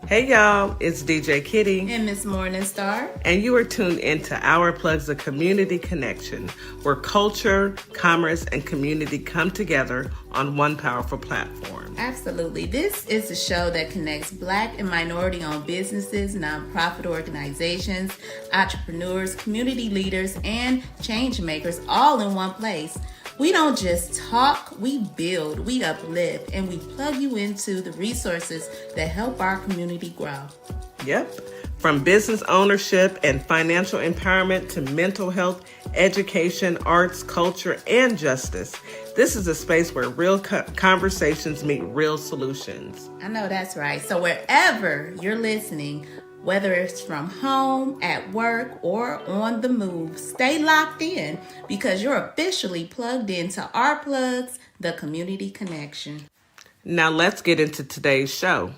Hey y'all, it's DJ Kitty. And Miss Morningstar. And you are tuned into Our Plugs, a community connection, where culture, commerce, and community come together on one powerful platform. Absolutely. This is a show that connects Black and minority-owned businesses, nonprofit organizations, entrepreneurs, community leaders, and change makers all in one place. We don't just talk, we build, we uplift, and we plug you into the resources that help our community grow. Yep. From business ownership and financial empowerment to mental health, education, arts, culture, and justice, this is a space where real conversations meet real solutions. I know that's right. So wherever you're listening, whether it's from home, at work, or on the move, stay locked in because you're officially plugged into Our Plugs, the community connection. Now let's get into today's show.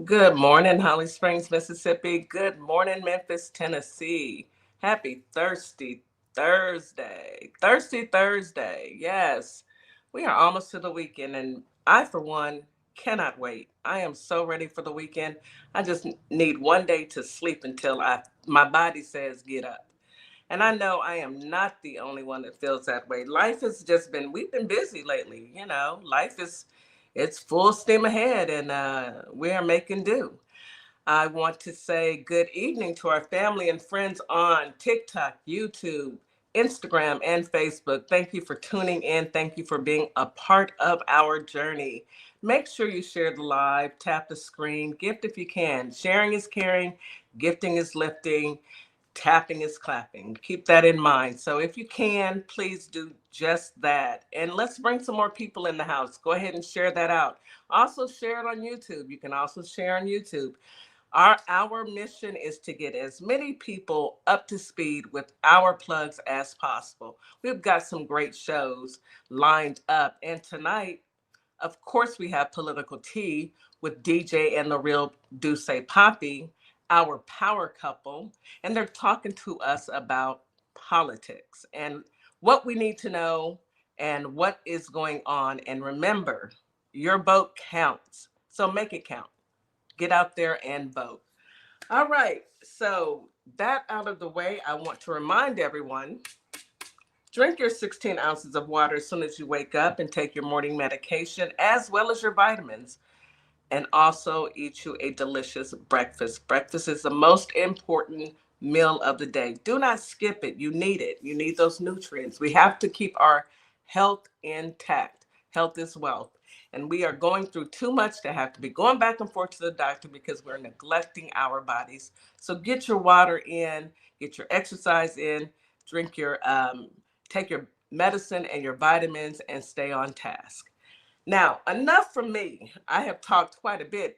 Good morning, Holly Springs, Mississippi. Good morning, Memphis, Tennessee. Happy Thirsty Thursday. Thirsty Thursday. Yes, we are almost to the weekend, and I, for one, cannot wait. I am so ready for the weekend. I just need one day to sleep until my body says get up. And I know I am not the only one that feels that way. Life has just been, we've been busy lately. You know, it's full steam ahead, and we are making do. I want to say good evening to our family and friends on TikTok, YouTube, Instagram, and Facebook. Thank you for tuning in. Thank you for being a part of our journey. Make sure you share the live, tap the screen, gift if you can. Sharing is caring, gifting is lifting, tapping is clapping. Keep that in mind. So if you can, please do just that. And let's bring some more people in the house. Go ahead and share that out. Also share it on YouTube. You can also share on YouTube. Our mission is to get as many people up to speed with our plugs as possible. We've got some great shows lined up. And tonight, of course, we have Political Tea with DeeJay and the real DeeJay Papi, our power couple. And they're talking to us about politics and what we need to know and what is going on. And remember, your vote counts. So make it count. Get out there and vote. All right, so that out of the way, I want to remind everyone, drink your 16 ounces of water as soon as you wake up and take your morning medication as well as your vitamins. And also eat you a delicious breakfast. Breakfast is the most important meal of the day. Do not skip it. You need it. You need those nutrients. We have to keep our health intact. Health is wealth. And we are going through too much to have to be going back and forth to the doctor because we're neglecting our bodies. So get your water in, get your exercise in, take your medicine and your vitamins and stay on task. Now, enough from me. I have talked quite a bit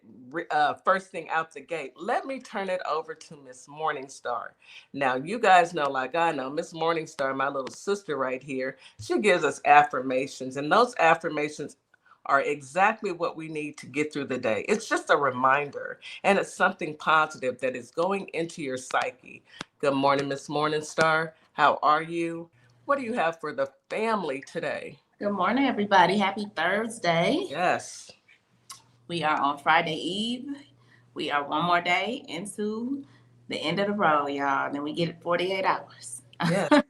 first thing out the gate. Let me turn it over to Miss Morningstar. Now, you guys know, like I know, Miss Morningstar, my little sister right here, she gives us affirmations. And those affirmations are exactly what we need to get through the day. It's just a reminder, and it's something positive that is going into your psyche. Good morning, Miss Morningstar. How are you? What do you have for the family today? Good morning, everybody. Happy Thursday. Yes. We are on Friday Eve. We are one more day into the end of the road, y'all. Then we get 48 hours. Yeah.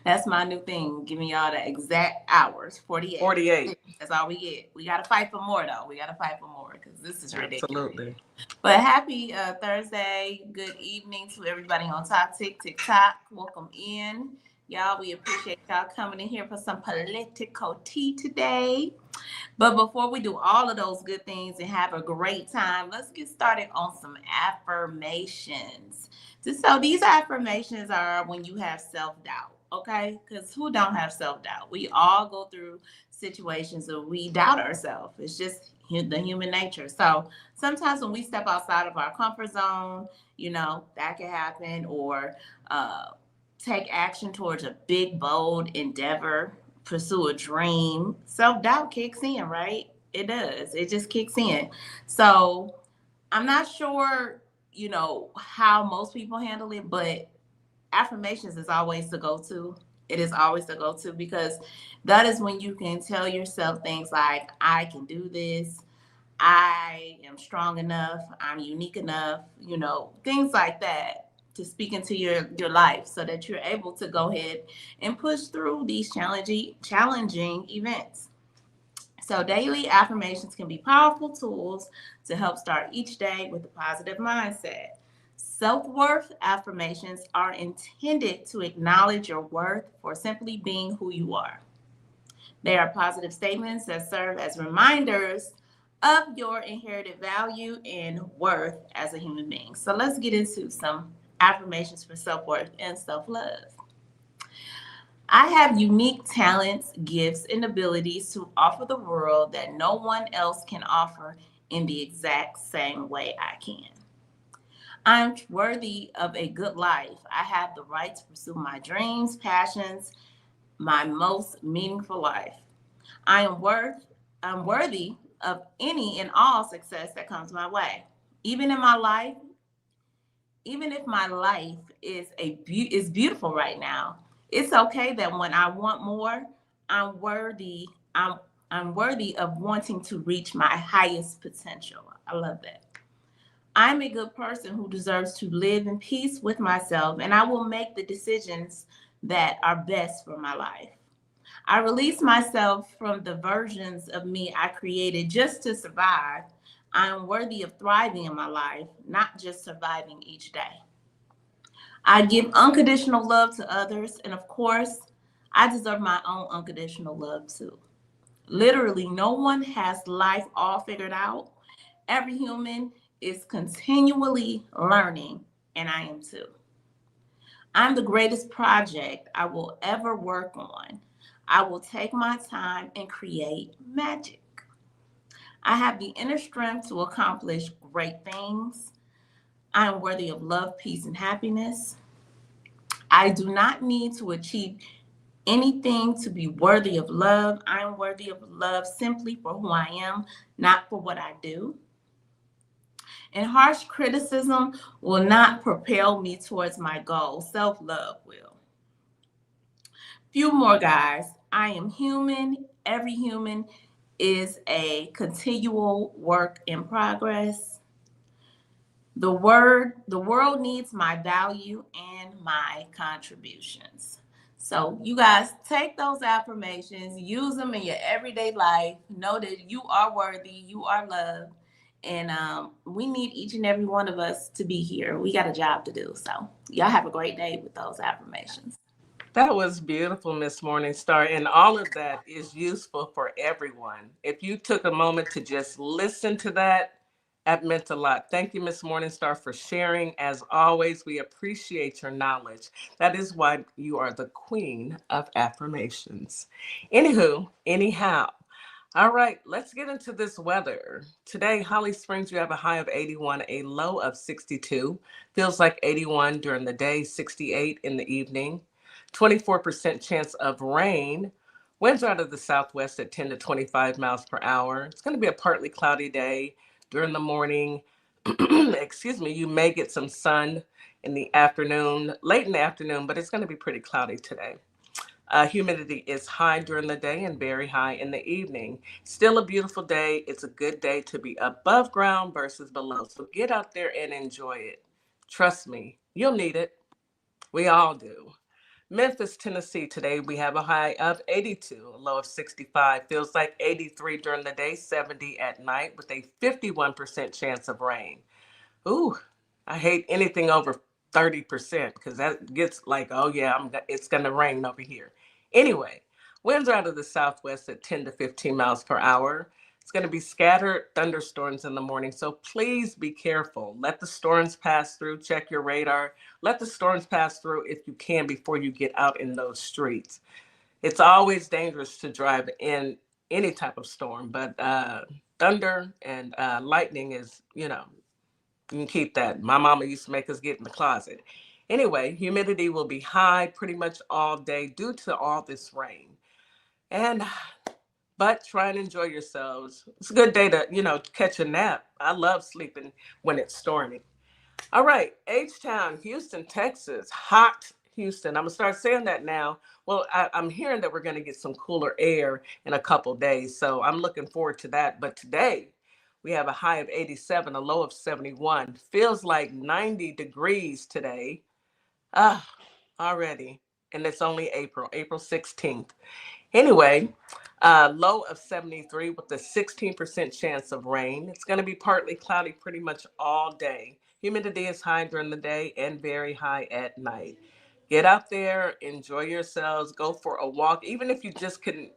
That's my new thing. Giving y'all the exact hours, 48. 48. That's all we get. We got to fight for more, though. We got to fight for more because this is ridiculous. Absolutely. But happy Thursday. Good evening to everybody on TikTok. Welcome in. Y'all, we appreciate y'all coming in here for some political tea today. But before we do all of those good things and have a great time, let's get started on some affirmations. So these affirmations are when you have self-doubt, okay? Because who don't have self-doubt? We all go through situations where we doubt ourselves. It's just the human nature. So sometimes when we step outside of our comfort zone, you know, that can happen, or take action towards a big, bold endeavor, pursue a dream, self-doubt kicks in, right? It does. It just kicks in. So I'm not sure, you know, how most people handle it, but affirmations is always the go-to. It is always the go-to because that is when you can tell yourself things like, I can do this. I am strong enough. I'm unique enough, things like that to speak into your life so that you're able to go ahead and push through these challenging events. So daily affirmations can be powerful tools to help start each day with a positive mindset. Self-worth affirmations are intended to acknowledge your worth for simply being who you are. They are positive statements that serve as reminders of your inherited value and worth as a human being. So let's get into some affirmations for self-worth and self-love. I have unique talents, gifts, and abilities to offer the world that no one else can offer in the exact same way I can. I'm worthy of a good life. I have the right to pursue my dreams, passions, my most meaningful life. I am worth I'm worthy of any and all success that comes my way. Even in my life, even if my life is beautiful right now, it's okay that when I want more, I'm worthy. I'm worthy of wanting to reach my highest potential. I love that. I'm a good person who deserves to live in peace with myself, and I will make the decisions that are best for my life. I release myself from the versions of me I created just to survive. I am worthy of thriving in my life, not just surviving each day. I give unconditional love to others, and of course, I deserve my own unconditional love too. Literally, no one has life all figured out. Every human is continually learning, and I am too. I'm the greatest project I will ever work on. I will take my time and create magic. I have the inner strength to accomplish great things. I am worthy of love, peace, and happiness. I do not need to achieve anything to be worthy of love. I am worthy of love simply for who I am, not for what I do. And harsh criticism will not propel me towards my goal. Self love will. Few more, guys. I am human. Every human is a continual work in progress. The world needs my value and my contributions. So you guys take those affirmations, use them in your everyday life. Know that you are worthy, you are loved, and we need each and every one of us to be here. We got a job to do. So y'all have a great day with those affirmations. That was beautiful, Miss Morningstar, and all of that is useful for everyone. If you took a moment to just listen to that, that meant a lot. Thank you, Miss Morningstar, for sharing. As always, we appreciate your knowledge. That is why you are the queen of affirmations. Anywho, anyhow. All right, let's get into this weather. Today, Holly Springs, you have a high of 81, a low of 62. Feels like 81 during the day, 68 in the evening. 24% chance of rain. Winds are out of the southwest at 10 to 25 miles per hour. It's going to be a partly cloudy day during the morning. Excuse me, you may get some sun in the afternoon, late in the afternoon, but it's going to be pretty cloudy today. Humidity is high during the day and very high in the evening. Still a beautiful day. It's a good day to be above ground versus below. So get out there and enjoy it. Trust me, you'll need it. We all do. Memphis, Tennessee, today we have a high of 82, a low of 65. Feels like 83 during the day, 70 at night with a 51% chance of rain. Ooh, I hate anything over 30% because that gets like, oh yeah, it's going to rain over here. Anyway, winds are out of the southwest at 10 to 15 miles per hour. It's going to be scattered thunderstorms in the morning, so please be careful. Let the storms pass through. Check your radar. Let the storms pass through if you can before you get out in those streets. It's always dangerous to drive in any type of storm, but thunder and lightning is, you can keep that. My mama used to make us get in the closet. Anyway, humidity will be high pretty much all day due to all this rain. And but try and enjoy yourselves. It's a good day to, catch a nap. I love sleeping when it's stormy. All right, H Town, Houston, Texas. Hot, Houston. I'm going to start saying that now. Well, I'm hearing that we're going to get some cooler air in a couple days. So I'm looking forward to that. But today we have a high of 87, a low of 71. Feels like 90 degrees today. Ah, already. And it's only April 16th. Anyway, low of 73 with a 16% chance of rain. It's going to be partly cloudy pretty much all day. Humidity is high during the day and very high at night. Get out there, enjoy yourselves, go for a walk. Even if you just couldn't,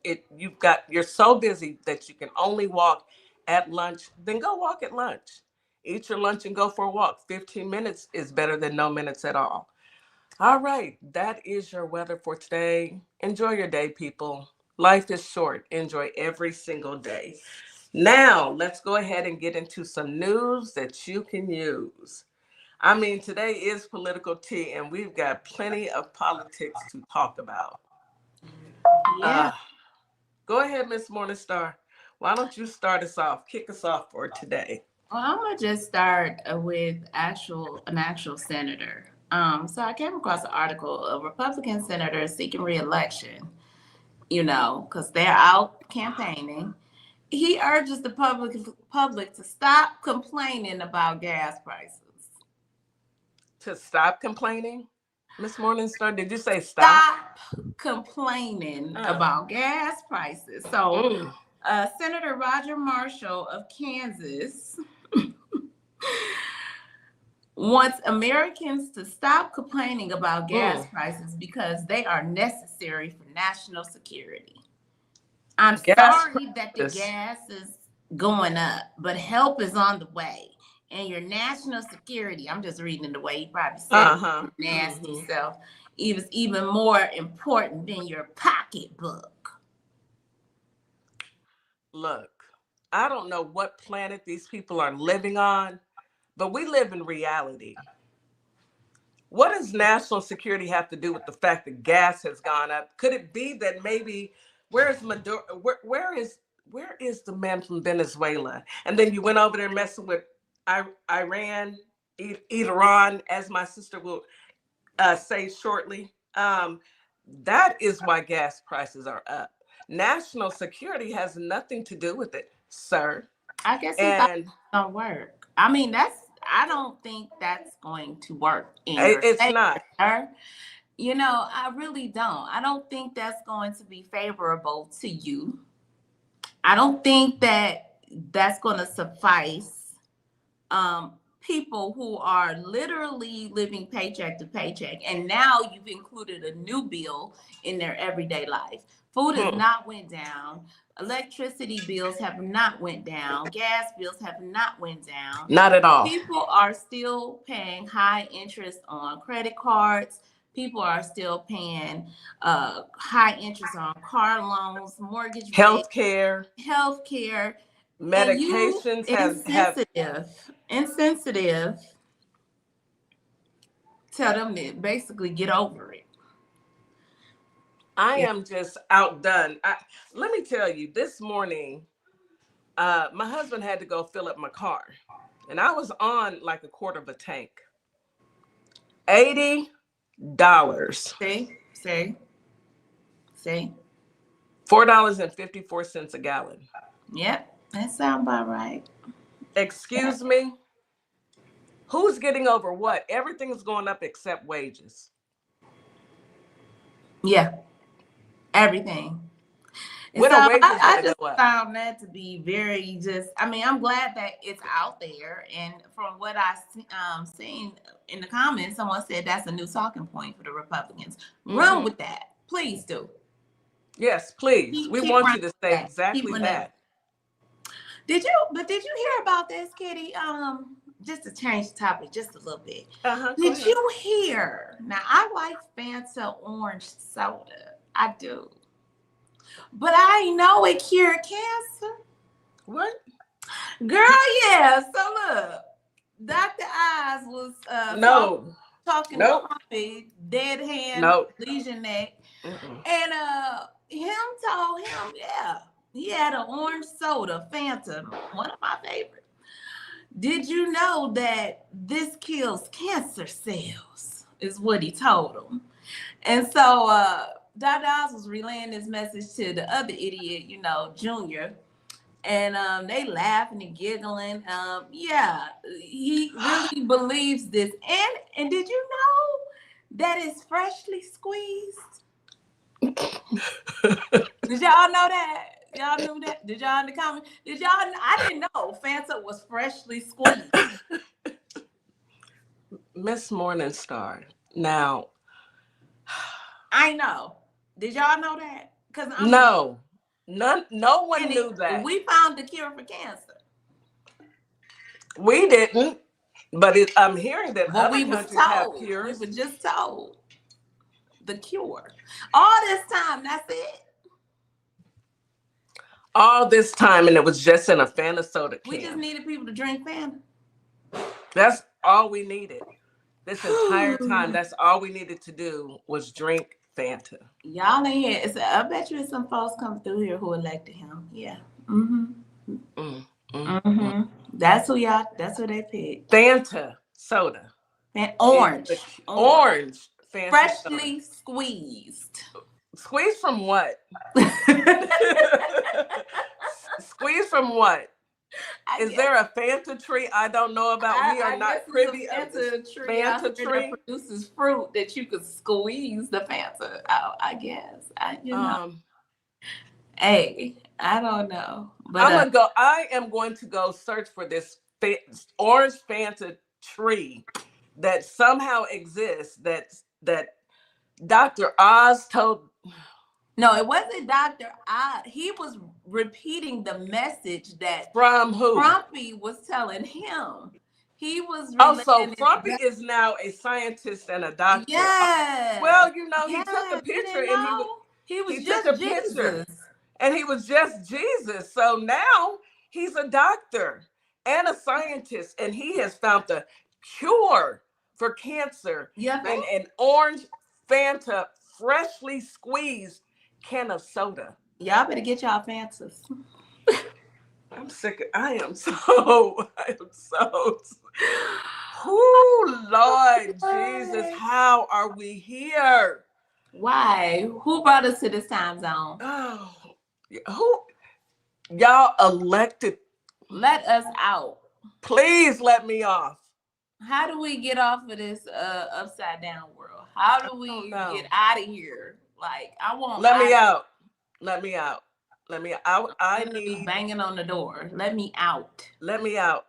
you're so busy that you can only walk at lunch, then go walk at lunch. Eat your lunch and go for a walk. 15 minutes is better than no minutes at all. All right, that is your weather for today. Enjoy your day, people. Life is short. Enjoy every single day. Now, let's go ahead and get into some news that you can use. I mean, today is political tea, and we've got plenty of politics to talk about. Yeah. Go ahead, Miss Morningstar. Why don't you start us off? Kick us off for today. Well, I'm gonna just start with an actual senator. So I came across an article of Republican senators seeking re-election. Because they're out campaigning. He urges the public to stop complaining about gas prices. To stop complaining? Miss Morningstar, did you say stop? Stop complaining about gas prices. So, Senator Roger Marshall of Kansas wants Americans to stop complaining about gas prices because they are necessary for national security. I'm sorry that the gas is going up, but help is on the way. And your national security, I'm just reading the way he probably said it, nasty self, is even more important than your pocketbook. Look, I don't know what planet these people are living on, but we live in reality. What does national security have to do with the fact that gas has gone up? Could it be that maybe where is Maduro? Where is the man from Venezuela? And then you went over there messing with Iran, as my sister will say shortly. That is why gas prices are up. National security has nothing to do with it, sir. I guess it don't work. I mean, I don't think that's going to work in your It's favor. not. I really don't. I don't think that's going to be favorable to you. I don't think that's going to suffice people who are literally living paycheck to paycheck. And now you've included a new bill in their everyday life. Food has not went down. Electricity bills have not went down. Gas bills have not went down. Not at all. People are still paying high interest on credit cards. People are still paying high interest on car loans, mortgage, healthcare, medications insensitive. Tell them to basically get over it. I am just outdone. Let me tell you, this morning, my husband had to go fill up my car, and I was on like a quarter of a tank. $80. See. $4.54 a gallon. Yep, that sounds about right. Excuse me? Who's getting over what? Everything's going up except wages. Yeah, everything. When are wages I just go up? found that to be very I'm glad that it's out there. And from what I've seen in the comments, someone said that's a new talking point for the Republicans. Run with that. Please do. Yes, please. We want you to say exactly that. Did you hear about this, Kitty? Just to change the topic just a little bit. Did you hear? Now, I like Fanta orange soda. I do. But I know it cured cancer. What? Girl, yeah. So look, Dr. Oz was talking to Papi, dead hand, lesion neck. And him told him, he had an orange soda, Fanta, one of my favorites. Did you know that this kills cancer cells? Is what he told him. And so Dr. Oz was relaying this message to the other idiot, Junior. And they laughing and giggling. Yeah, he really believes this. And did you know that it's freshly squeezed? Did y'all know that? Y'all knew that? Did y'all in the comments? Did y'all? I didn't know Fanta was freshly squeezed. Miss Morningstar. Now, I know. Did y'all know that? Because no one knew that. We found the cure for cancer. We didn't, but I'm hearing that other countries have cures. We were just told the cure. All this time, that's it. All this time, and it was just in a Fanta soda can. We just needed people to drink Fanta. That's all we needed. This entire time, that's all we needed to do was drink Fanta. Y'all ain't here. I bet you some folks come through here who elected him. Yeah. That's who they picked. Fanta soda. Orange Fanta freshly soda. Squeezed. Squeezed from what? Squeezed from what? Is there a Fanta tree I don't know about? We are not privy of this Fanta tree that produces fruit that you could squeeze the Fanta out, I guess. Hey, I don't know. But I am going to go search for this orange Fanta tree that somehow exists that Dr. Oz told. No, it wasn't Dr. Oz. He was repeating the message that from who? Papi was telling him. He was. So Papi is now a scientist and a doctor. Yes. Well, he took a picture and he took a picture, and he was just Jesus. So now he's a doctor and a scientist, and he has found the cure for cancer. Yeah. And an orange Fanta, freshly squeezed can of soda. Y'all better get y'all Fantas. I'm sick. I am so. Oh, Lord Jesus, how are we here? Why? Who brought us to this time zone? Oh, who? Y'all elected. Let us out. Please let me off. How do we get off of this upside down world? How do we get out of here? Like, I want. Let me out. Let me out. Let me out. I need banging on the door. Let me out. Let me out.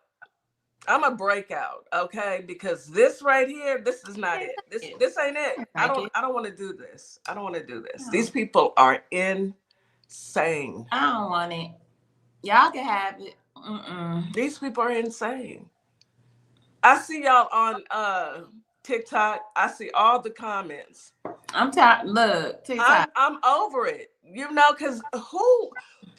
I'm a breakout, okay? Because this right here, this is not it. This ain't it. I don't want to do this. I don't want to do this. These people are insane. I don't want it. Y'all can have it. These people are insane. I see y'all on TikTok. I see all the comments. I'm tired. Look, TikTok. I'm over it. Because who?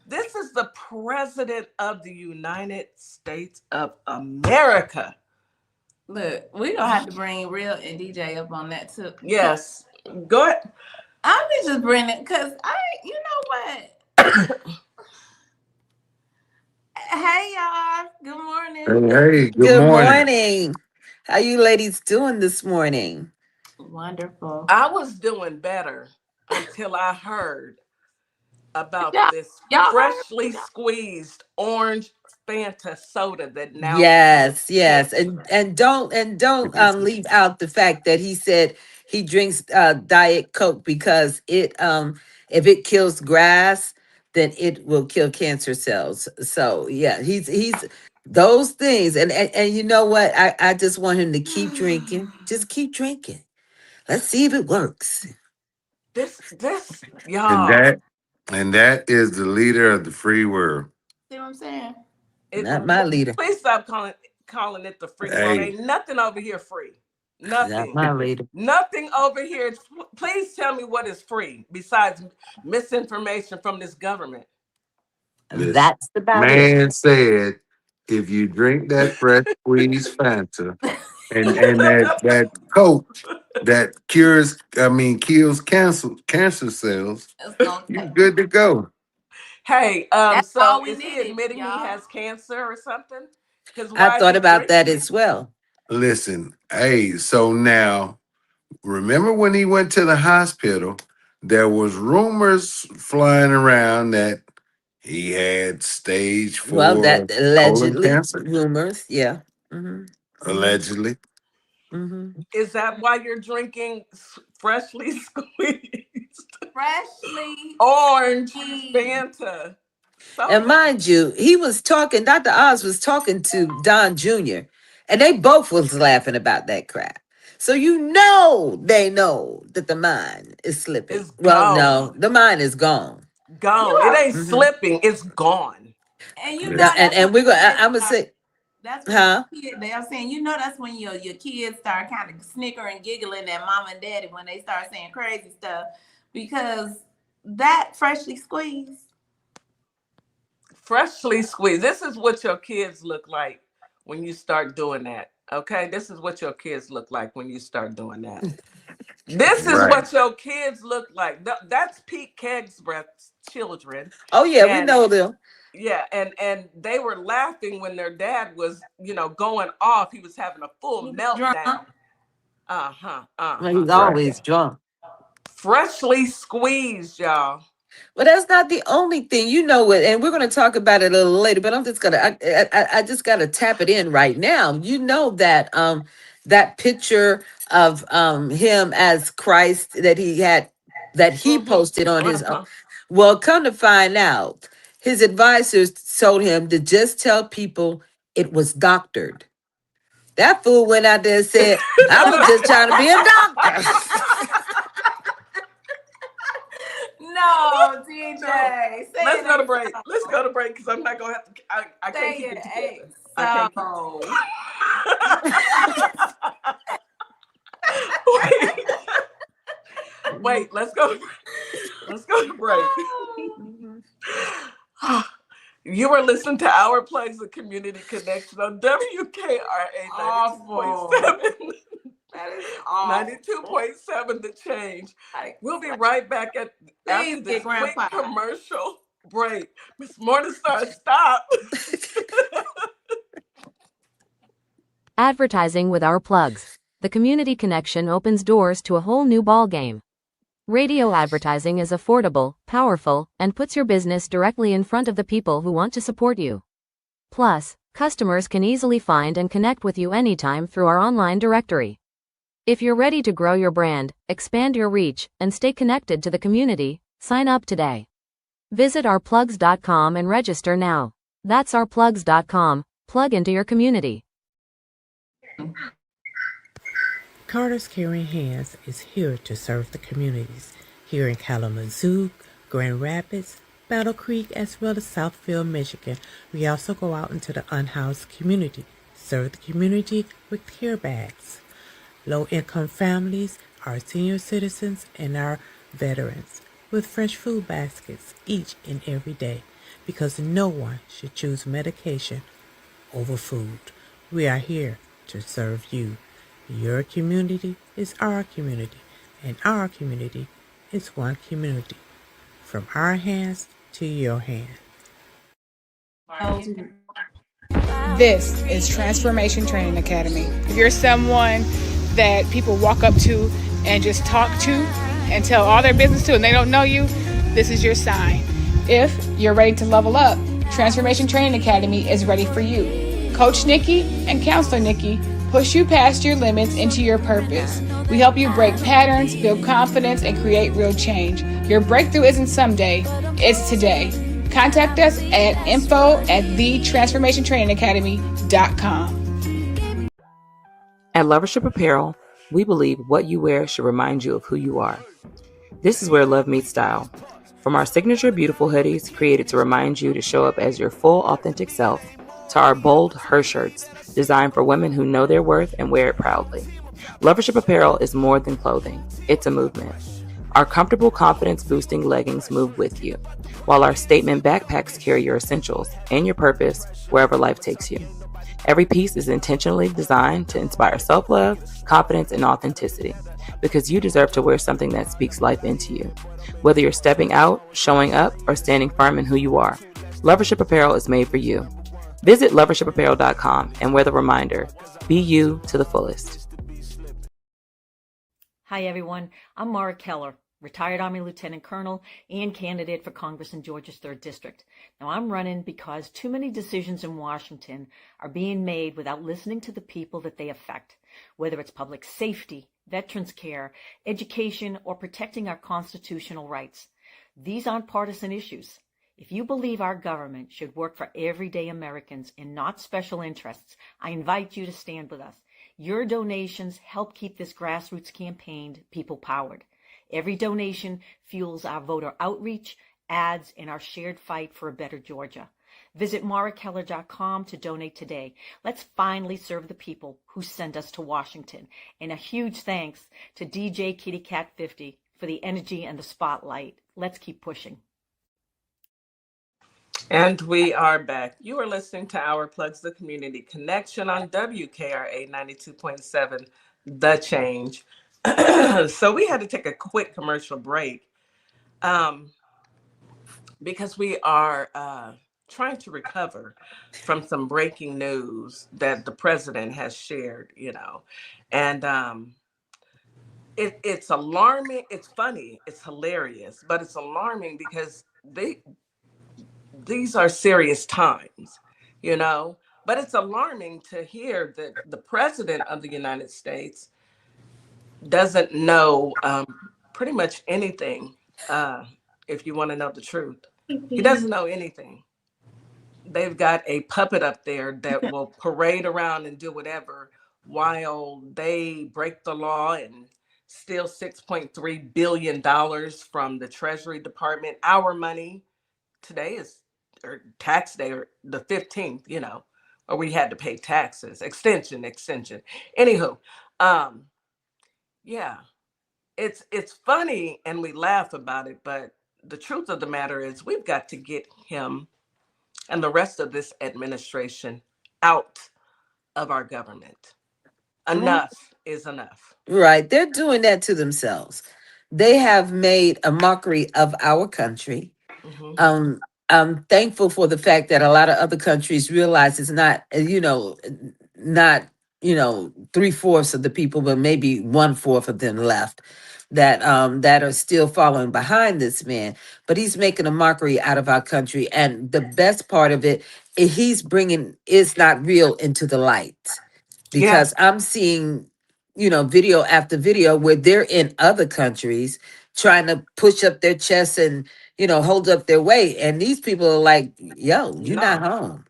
This is the president of the United States of America. Look, we're going to have to bring Real and DeeJay up on that too. Yes. Go ahead. I'm just bringing it because you know what? Hey, y'all. Good morning. Hey, good morning. How you ladies doing this morning? Wonderful. I was doing better until I heard about this freshly squeezed orange Fanta soda that now. Yes, and don't leave out the fact that he said he drinks Diet Coke because it if it kills grass, then it will kill cancer cells. So yeah, he's those things, and you know what? I just want him to keep drinking. Just keep drinking. Let's see if it works. This y'all. And that is the leader of the free world. See what I'm saying? Not my leader. Please stop calling it the free world. Ain't nothing over here free. Nothing. Not my leader. Nothing over here. Please tell me what is free besides misinformation from this government. That's about it. Man said, if you drink that fresh squeezed Fanta and that Coke that kills cancer cells, you're good to go. Hey, so is he admitting he has cancer or something? I thought about that as well. Listen, hey, so now remember when he went to the hospital, there was rumors flying around that he had stage Well, 4 that colon allegedly cancer, rumors. Yeah. Mm-hmm. Mm-hmm. allegedly. Mm-hmm. Is that why you're drinking freshly squeezed Freshly orange squeezed. Fanta And soda? mind you, he was talking, Dr. Oz was talking to Don Jr., and they both was laughing about that crap. So they know that the mind is slipping. It's Well, no, gone. the mind is gone. You Gone. It are, ain't Hmm. slipping. It's gone. and you Yeah. know Now, and, that's when and we're going kids I'm going to start. say, That's when huh? they are saying, you know, that's when your kids start kind of snickering, giggling at mom and daddy when they start saying crazy stuff, because that freshly squeezed. Freshly squeezed. This is what your kids look like when you start doing that. Okay? This is what your kids look like when you start doing that. This is Right. what your kids look like. That's Pete Keg's breath children. Oh, yeah, we And know them. yeah, and they were laughing when their dad was, going off. He was having a full Drunk. meltdown. Uh-huh. Uh-huh. He's Right. always drunk. Freshly squeezed, y'all. But that's not the only thing, you know it, and we're going to talk about it a little later. But I'm just gonna, I just got to tap it in right now. You know that that picture of him as Christ that he posted on his own. Uh-huh. Well, come to find out, his advisors told him to just tell people it was doctored. That fool went out there and said, "I was just trying to be a doctor." No, No. DeeJay. Say Let's it go to ain't break. so. Let's go to break because I'm not gonna have to. I can't Say keep it it ain't together. I can't keep. so. Wait, wait. Let's go. Let's go to break. Mhm. You are listening to Our Plugs, the Community Connection on WKRA Awful. 92.7. That is awful. 92.7 The Change. Like, We'll be right back after please this get quick grandpa. commercial break. Miss Morningstar, stop. Advertising with Our Plugs. The community connection opens doors to a whole new ballgame. Radio advertising is affordable, powerful, and puts your business directly in front of the people who want to support you. Plus, customers can easily find and connect with you anytime through our online directory. If you're ready to grow your brand, expand your reach, and stay connected to the community, sign up today. Visit ourplugs.com and register now. That's ourplugs.com. Plug into your community. Carter's Caring Hands is here to serve the communities here in Kalamazoo, Grand Rapids, Battle Creek, as well as Southfield, Michigan. We also go out into the unhoused community, serve the community with care bags. Low-income families, our senior citizens, and our veterans with fresh food baskets each and every day, because no one should choose medication over food. We are here to serve you. Your community is our community, and our community is one community. From our hands to your hand. This is Transformation Training Academy. If you're someone that people walk up to and just talk to and tell all their business to and they don't know you, this is your sign. If you're ready to level up, Transformation Training Academy is ready for you. Coach Nikki and Counselor Nikki push you past your limits into your purpose. We help you break patterns, build confidence, and create real change. Your breakthrough isn't someday, it's today. Contact us at info@thetransformationtrainingacademy.com. At Lovership Apparel, we believe what you wear should remind you of who you are. This is where love meets style. From our signature beautiful hoodies created to remind you to show up as your full authentic self, to our bold her shirts designed for women who know their worth and wear it proudly. Lovership Apparel is more than clothing, it's a movement. Our comfortable confidence-boosting leggings move with you, while our statement backpacks carry your essentials and your purpose wherever life takes you. Every piece is intentionally designed to inspire self-love, confidence, and authenticity, because you deserve to wear something that speaks life into you. Whether you're stepping out, showing up, or standing firm in who you are, Lovership Apparel is made for you. Visit lovershipapparel.com and wear the reminder, be you to the fullest. Hi, everyone. I'm Mara Keller, retired Army Lieutenant Colonel and candidate for Congress in Georgia's 3rd District. Now, I'm running because too many decisions in Washington are being made without listening to the people that they affect, whether it's public safety, veterans care, education, or protecting our constitutional rights. These aren't partisan issues. If you believe our government should work for everyday Americans and not special interests, I invite you to stand with us. Your donations help keep this grassroots campaign people-powered. Every donation fuels our voter outreach, ads, and our shared fight for a better Georgia. Visit marakeller.com to donate today. Let's finally serve the people who send us to Washington. And a huge thanks to DeeJay Kitty Cat 50 for the energy and the spotlight. Let's keep pushing. And we are back. You are listening to Our Plugs, the Community Connection on WKRA 92.7, The Change. So we had to take a quick commercial break because we are trying to recover from some breaking news that the president has shared, and it's alarming. It's funny. It's hilarious, but it's alarming because these are serious times, but it's alarming to hear that the president of the United States doesn't know pretty much anything. If you want to know the truth, he doesn't know anything. They've got a puppet up there that will parade around and do whatever while they break the law and steal $6.3 billion from the Treasury Department, our money. Today is tax day, or the 15th, or we had to pay taxes. Extension. Anywho, yeah, it's funny and we laugh about it, but the truth of the matter is we've got to get him and the rest of this administration out of our government. Enough is enough. Right. They're doing that to themselves. They have made a mockery of our country. Mm-hmm. I'm thankful for the fact that a lot of other countries realize it's not, not, 3/4 of the people, but maybe 1/4 of them left that are still following behind this man. But he's making a mockery out of our country. And the best part of it is he's bringing it's not real into the light, Yeah. because I'm seeing, video after video where they're in other countries trying to push up their chests and, hold up their weight. And these people are like, yo, you're not No. home.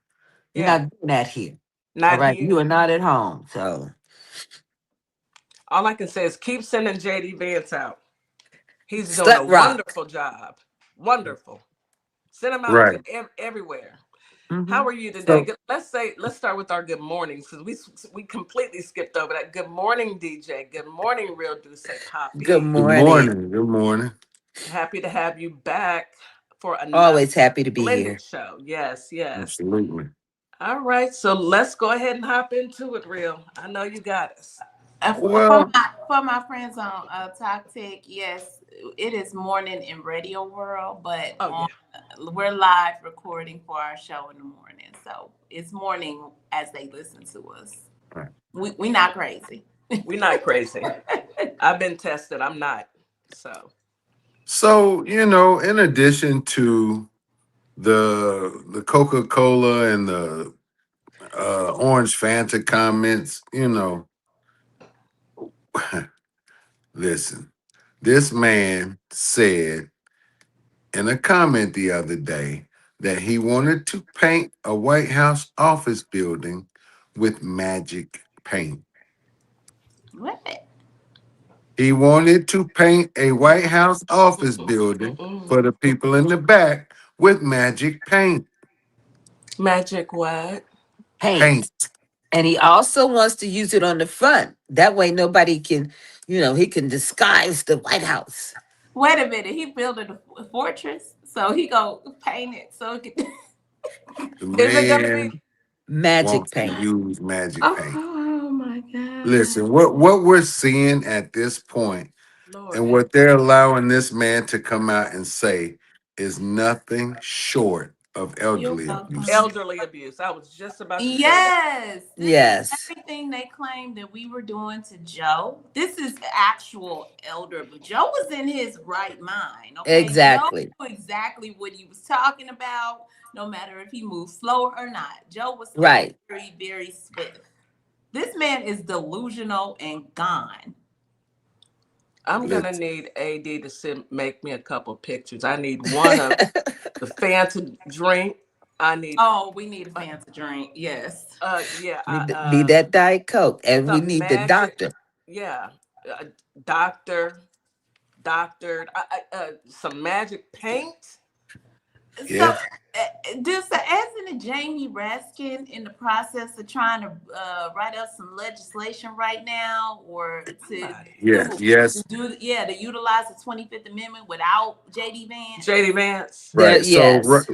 You're Yeah. not doing that here. All Not right. You here. are not at home. So All I can say is keep sending JD Vance out. He's doing a Slut Rock. wonderful job. Wonderful. Send him out Right. to everywhere. Hmm. How are you today? So Let's start with our good mornings, because we completely skipped over that. Good morning, DJ. Good morning, Real Deuce good Papi. Good morning. morning. Good morning. Happy to have you back for another Always happy to be splendid here. show. Yes, yes. Absolutely. All right, so let's go ahead and hop into it, Real. I know you got us. Well, For my friends on Talk Tech, yes, it is morning in radio world, but we're live recording for our show in the morning, so it's morning as they listen to us. right. We not crazy. We're not crazy. I've been tested. I'm not. So, in addition to the Coca-Cola and the Orange Fanta comments, listen, this man said in a comment the other day that he wanted to paint a White House office building with magic paint. What? He wanted to paint a White House office building for the people in the back with magic paint. Magic what? Paint. Paint. And he also wants to use it on the front. That way nobody can, he can disguise the White House. Wait a minute, he building a fortress, so he go paint it so it can. The Is it gonna be? man Magic wants to paint. use magic paint. Oh my God. Listen, what we're seeing at this point Lord and what they're allowing this man to come out and say is nothing short of You're elderly abuse. welcome. Elderly abuse. I was just about to say that. Yes, this is Yes, everything they claimed that we were doing to Joe. This is actual elder abuse. Joe was in his right mind. Okay, Joe exactly. knew exactly what he was talking about. No matter if he moved slower or not, Joe was still Right. very, very swift. This man is delusional and gone. I'm gonna Listen, need AD to make me a couple pictures. I need one of the fancy drink. I need Oh, we need a uh, fancy drink. Yes. yeah, Need that Diet Coke. And we some need the magic, doctor. yeah, uh, doctor, doctored, some magic paint. So, yeah, does the President Jamie Raskin in the process of trying to write up some legislation right now, or to Somebody, yeah, yes, to utilize the 25th Amendment without JD Vance? JD Vance. There, right. So yes.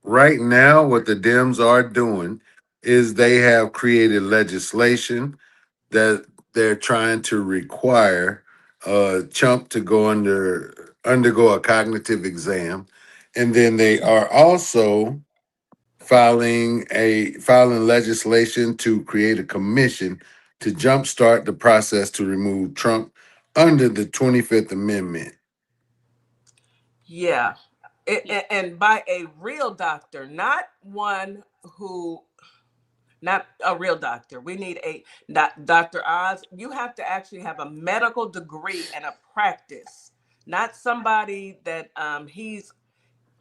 right now, what the Dems are doing is they have created legislation that they're trying to require Chump to undergo a cognitive exam, and then they are also filing legislation to create a commission to jumpstart the process to remove Trump under the 25th Amendment. Yeah, Yeah. and by a real doctor, not one who, not a real doctor. We need a Dr. Oz. You have to actually have a medical degree and a practice, not somebody that he's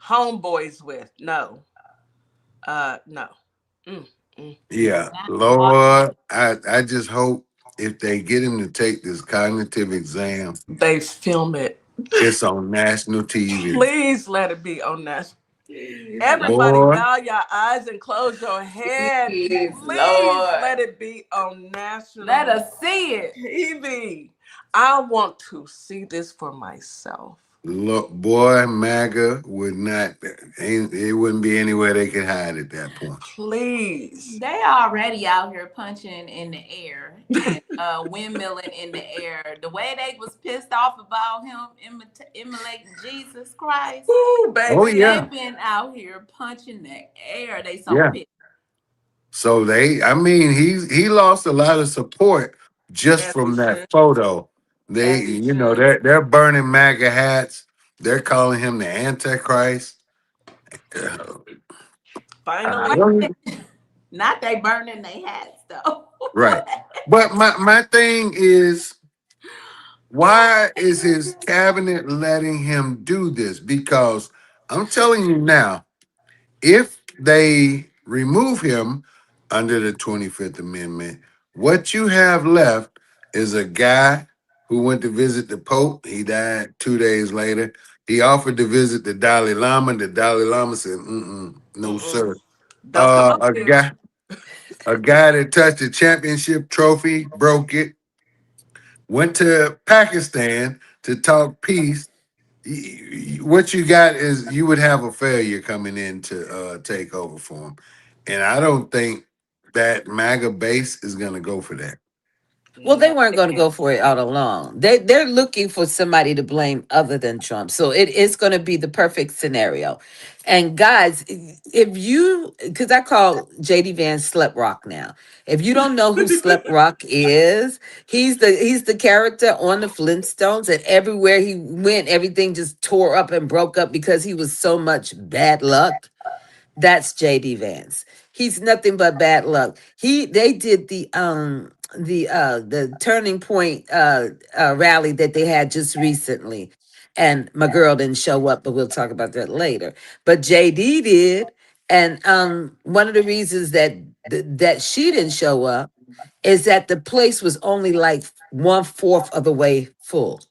homeboys with. No, no. Mm, Yeah, Not all- Lord, I just hope if they get him to take this cognitive exam, They film it. it's on national TV. Please let it be on that. Please, Everybody, Boy, bow your eyes and close your head. please, Please Lord, let it be on let national us see it. TV. I want to see this for myself. look, boy, MAGA would not, it wouldn't be anywhere they could hide at that point. Please. They already out here punching in the air and windmilling in the air. The way they was pissed off about him immolating Jesus Christ, Ooh, Oh, baby. yeah, they've been out here punching the air. They so yeah. pissed. So I mean, he lost a lot of support just As he from that should. photo. They, As he you know, should. they're burning MAGA hats. They're calling him the Antichrist. Uh, I Finally. don't- Not they burning their hats though. right. But my thing is, why is his cabinet letting him do this? Because I'm telling you now, if they remove him under the 25th Amendment, what you have left is a guy who went to visit the Pope. He died 2 days later. He offered to visit the Dalai Lama. The Dalai Lama said, no, Mm-mm. sir. That's how I A feel. guy that touched the championship trophy, broke it, went to Pakistan to talk peace. What you got is you would have a failure coming in to take over for him, and I don't think that MAGA base is going to go for that. Well, they No, weren't they going to can't. go for it all along. They're looking for somebody to blame other than Trump. So it is going to be the perfect scenario. And guys, if you, because I call JD Vance Slep Rock now. If you don't know who Slep Rock is, he's the character on the Flintstones, and everywhere he went, everything just tore up and broke up because he was so much bad luck. That's JD Vance. He's nothing but bad luck. They did the turning point rally that they had just recently. And my girl didn't show up, but we'll talk about that later. But JD did. And one of the reasons that she didn't show up is that the place was only like 1/4 of the way full.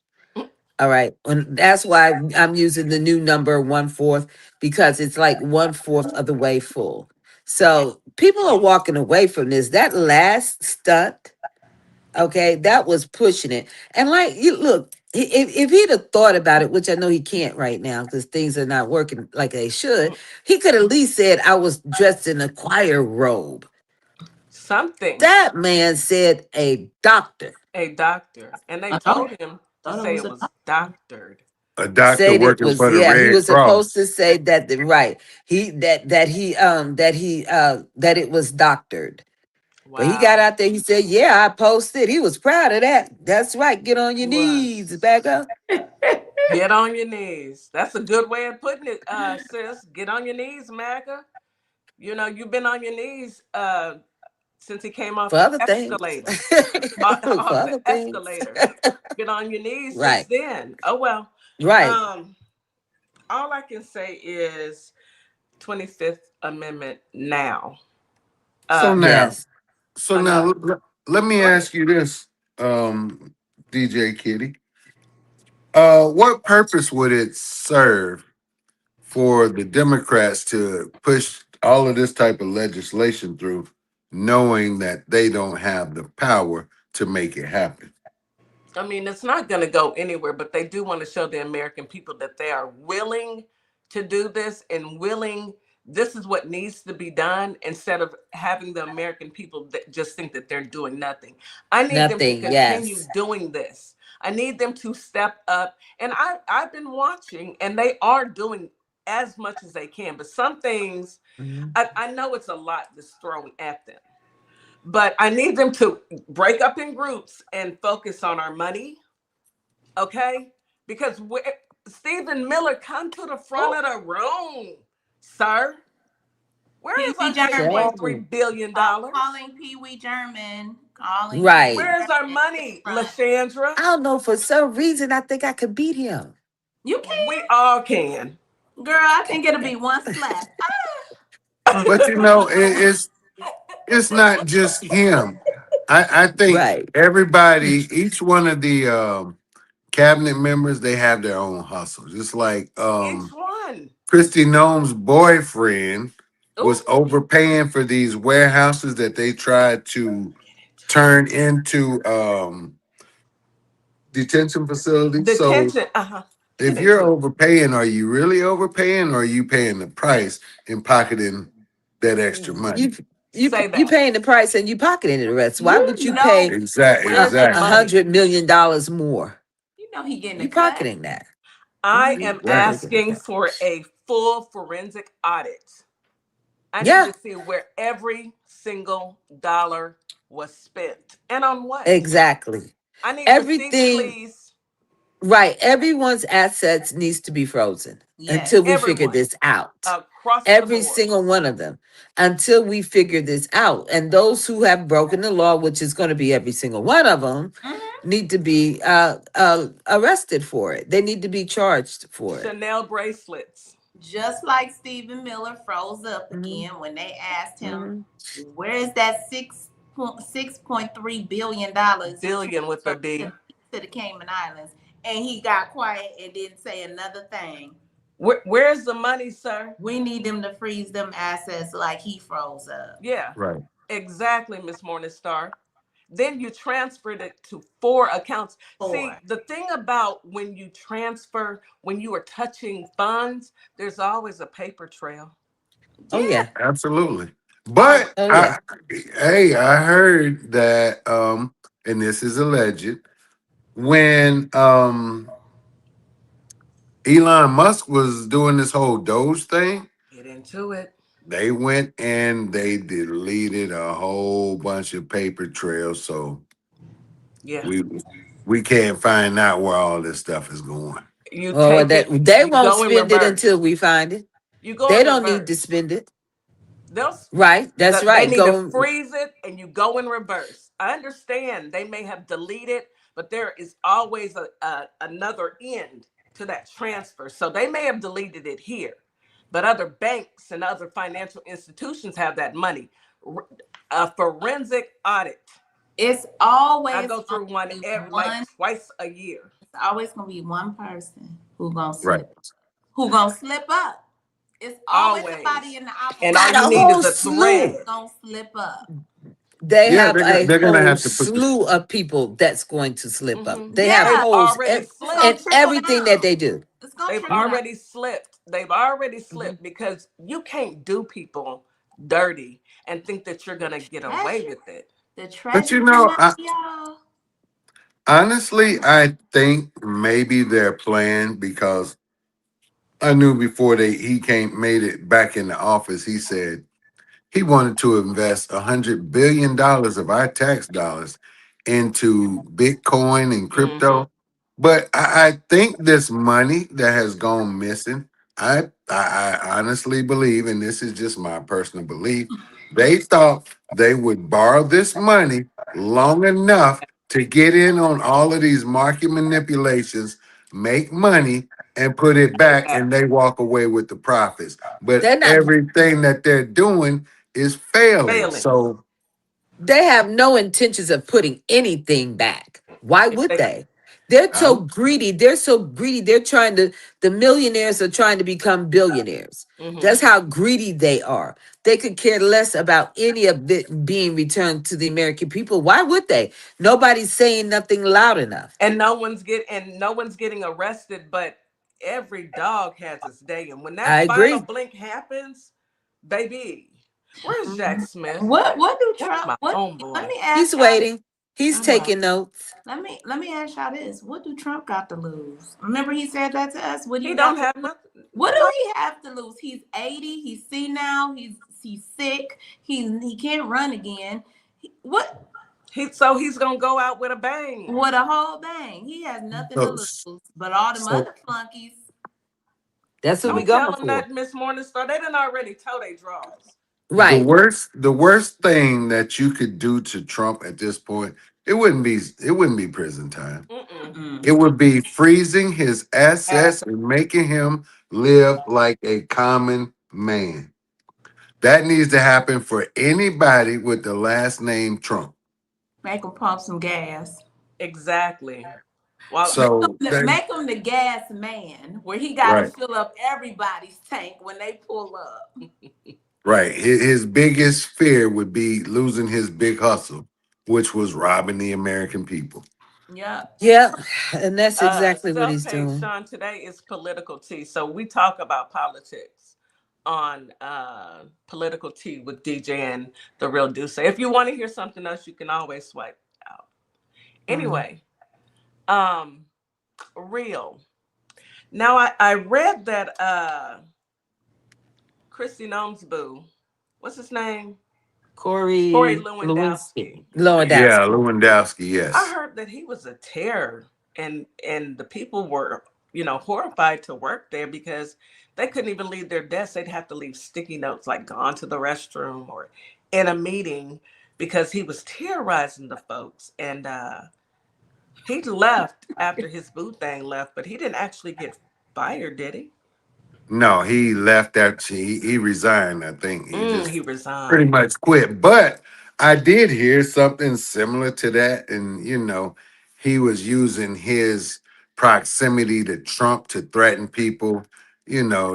All right. And that's why I'm using the new number 1/4, because it's like 1/4 of the way full. So people are walking away from this. That last stunt, okay, that was pushing it. And like, you look, if he'd have thought about it, which I know he can't right now because things are not working like they should, he could at least said, I was dressed in a choir robe. Something. That man said a doctor. A doctor. And they I thought, told him to thought it say was it a was doctored. A doctor said it working was, for the yeah, he Red was supposed to Cross. say that the right. He that it was doctored. But he got Wow. out there, he said, yeah, I posted. He was proud of that. That's right. Get on your knees, Was. back up. Get on your knees. That's a good way of putting it, sis. Get on your knees, MAGA. You know, you've been on your knees since he came off For the other things. escalator. For Off the other things. escalator. Been on your knees since Right. then. Oh well. Right. Um, all I can say is 25th Amendment now. So now, Yes. Enough. let me Go ahead. ask you this, DJ Kitty. What purpose would it serve for the Democrats to push all of this type of legislation through, knowing that they don't have the power to make it happen? I mean, it's not going to go anywhere, but they do want to show the American people that they are willing to do this and willing. This is what needs to be done instead of having the American people that just think that they're doing nothing. I need them to Nothing. continue Yes. doing this. I need them to step up. And I've been watching, and they are doing as much as they can. But some things, Mhm. I know it's a lot that's thrown at them. But I need them to break up in groups and focus on our money, okay? Because Stephen Miller, come to the front Oh, of the room, sir. Where Pee is Wee our German. So, $6.3 billion? Calling Pee Wee German. Calling Pee Wee right. Where is our German to the money, front. LaShandra? I don't know. For some reason, I think I could beat him. You We can, all can. girl. I think it'll be one slap. But it's not just him. I think Right. everybody, each one of the cabinet members, they have their own hustle. Just like Each one. Christy Nome's boyfriend was Oh, overpaying for these warehouses that they tried to get into turn into detention it. facilities. So Detention. Uh-huh. Get if you're into it. overpaying, are you really overpaying, or are you paying the price and pocketing that extra money? You Say you that. paying the price and you pocketing the rest. Why You would you know pay Exactly, where's the a exactly. money? $100 million more? You know he getting a You cut. pocketing that. I Mhm. am Definitely Exactly. getting asking that. for a full forensic audit. I need Yeah, to see where every single dollar was spent and on what. exactly. I need receipts, Everything, please. right. Everyone's assets needs to be frozen until Yes. we figure Everyone this out. across the Every board. single one of them until we figure this out. And those who have broken the law, which is going to be every single one of them, Mhm. need to be arrested for it. They need to be charged for it. Chanel bracelets. Just like Stephen Miller froze up Mhm, again when they asked him, mhm. "Where is that $6.3 billion you Billion with a transferred B. to the Cayman Islands?" And he got quiet and didn't say another thing. Where's the money, sir? We need them to freeze them assets like he froze up. Yeah, Right. exactly, Miss Morningstar. Then you transferred it to 4 accounts. See, Four. the thing about when you transfer, when you are touching funds, there's always a paper trail. Oh Yeah. yeah. Absolutely. Always. But Oh yeah. I heard that and this is alleged, when Elon Musk was doing this whole Doge thing, Get into it. they went and they deleted a whole bunch of paper trails, so Yeah. we we can't find out where all this stuff is going. You Oh, well, take that it, they you won't go in spend it until reverse. we find it. You go They in don't need to reverse. spend it. They'll Right. That's they right. need to Go. freeze it and you go in reverse. I understand they may have deleted, but there is always another end to that transfer. So they may have deleted it here, but other banks and other financial institutions have that money. A forensic audit. It's I always go gonna through one be like one. twice a year. It's always gonna be one person Right. who gonna slip up. It's always somebody Always. in the And all Got opposition you a need whole is a slew. thread. gonna slip up. They Yeah, have a they're gonna whole have to put the slew of people that's going to slip up. They have They've Yeah, holes already it's gonna in slipped. trickle everything that down. they do. It's gonna They've trickle down. already slipped. They've already Mhm. slipped because you can't do people dirty and think that you're The gonna get away treasury, with it. the but treasury money, y'all. Honestly, I think maybe they're playing because I knew before he came made it back in the office. He said he wanted to invest $100 billion of our tax dollars into Bitcoin and Mm-hmm. crypto. But I think this money that has gone missing, I honestly believe, and this is just my personal belief, they thought they would borrow this money long enough to get in on all of these market manipulations, make money, and put it back, and they walk away with the profits. But They're not. everything that they're doing is failing. Failing. So They have no intentions of putting anything back. Why If would they, they? They're so I greedy. They're so greedy. They're trying to, the millionaires are trying to become billionaires. mm-hmm. That's how greedy they are. They could care less about any of it being returned to the American people. Why would they? Nobody's saying nothing loud enough. And no one's getting arrested, but every dog has its day. And when I that final agree. blink happens, baby, where's Jack Smith? What do That's Trump? my What? Let homeboy. me ask He's y'all this. waiting. He's I know. taking notes. Let me ask y'all this. What do Trump got to lose? Remember he said that to us. What do He you don't got to have lose? nothing. What do No, he have to lose? He's 80. He's senile. He's sick. He can't run again. What? he's gonna go out with a bang. What a whole bang. He has nothing to so, lose. But all them so other flunkies. That's what we Don't going tell him for. that, Miss Morningstar. They didn't already tell they draws. Right. the worst thing that you could do to Trump at this point, it wouldn't be prison time. Mm-mm. It would be freezing his assets Ass. and making him live like a common man. That needs to happen for anybody with the last name Trump. Make him pump some gas. Exactly. Well, So that Make him the gas man, where he got to right. fill up everybody's tank when they pull up. Right. His biggest fear would be losing his big hustle, which was robbing the American people. Yep. Yeah. And that's exactly what he's self-page doing. Sean, today is political tea. So we talk about politics on political tea with DeeJay and the real Deuce. If you want to hear something else, you can always swipe out. Anyway, um, real. Now I read that Christy Nome's boo, what's his name? Corey Corey Lewandowski. Lewinsky. Yeah, Lewandowski. Lewandowski, I yes. heard that he was a terror, and the people were, horrified to work there because they couldn't even leave their desks. They'd have to leave sticky notes like gone to the restroom or in a meeting because he was terrorizing the folks. And he left after his boo thing left, but he didn't actually get fired, did he? No, he left that he resigned, I think. He He just pretty resigned. much quit. But I did hear something similar to that. And, he was using his proximity to Trump to threaten people,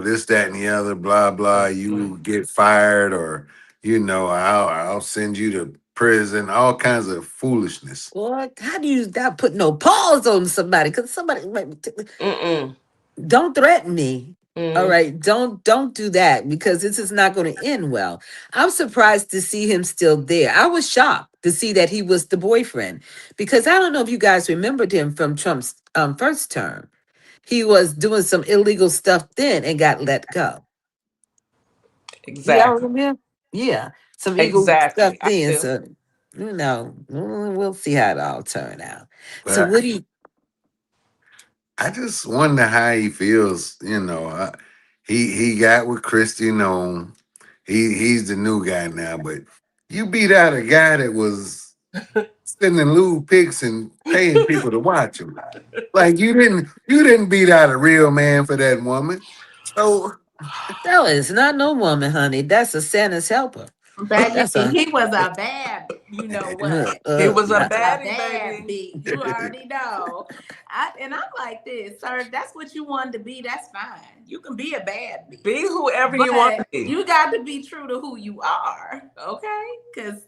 this, that, and the other, blah, blah. Mhm. You get fired or, I'll send you to prison, all kinds of foolishness. What? How do you not put no pause on somebody? Because somebody might Mm-mm. don't threaten me. All Mm-hmm. right, don't do that because this is not going to end well. I'm surprised to see him still there. I was shocked to see that he was the boyfriend because I don't know if you guys remembered him from Trump's first term. He was doing some illegal stuff then and got let go. Yeah, I Exactly. remember. Yeah, some illegal stuff Exactly. I then. do. So we'll see how it all turn out. So But what do you? I just wonder how he feels. He got with Christy Nome. He's the new guy now, but you beat out a guy that was sending lewd pics and paying people to watch him. Like you didn't beat out a real man for that woman. So No, it's not no woman, honey. That's a Santa's helper. Baby, That's a he was a bad, you know what? He He was a was a baddie, bad baby. beat. You already know. I'm like this, sir. If that's what you wanted to be, that's fine. You can be a bad beat. Be whoever you want to But be. you got to be true to who you are, okay? Because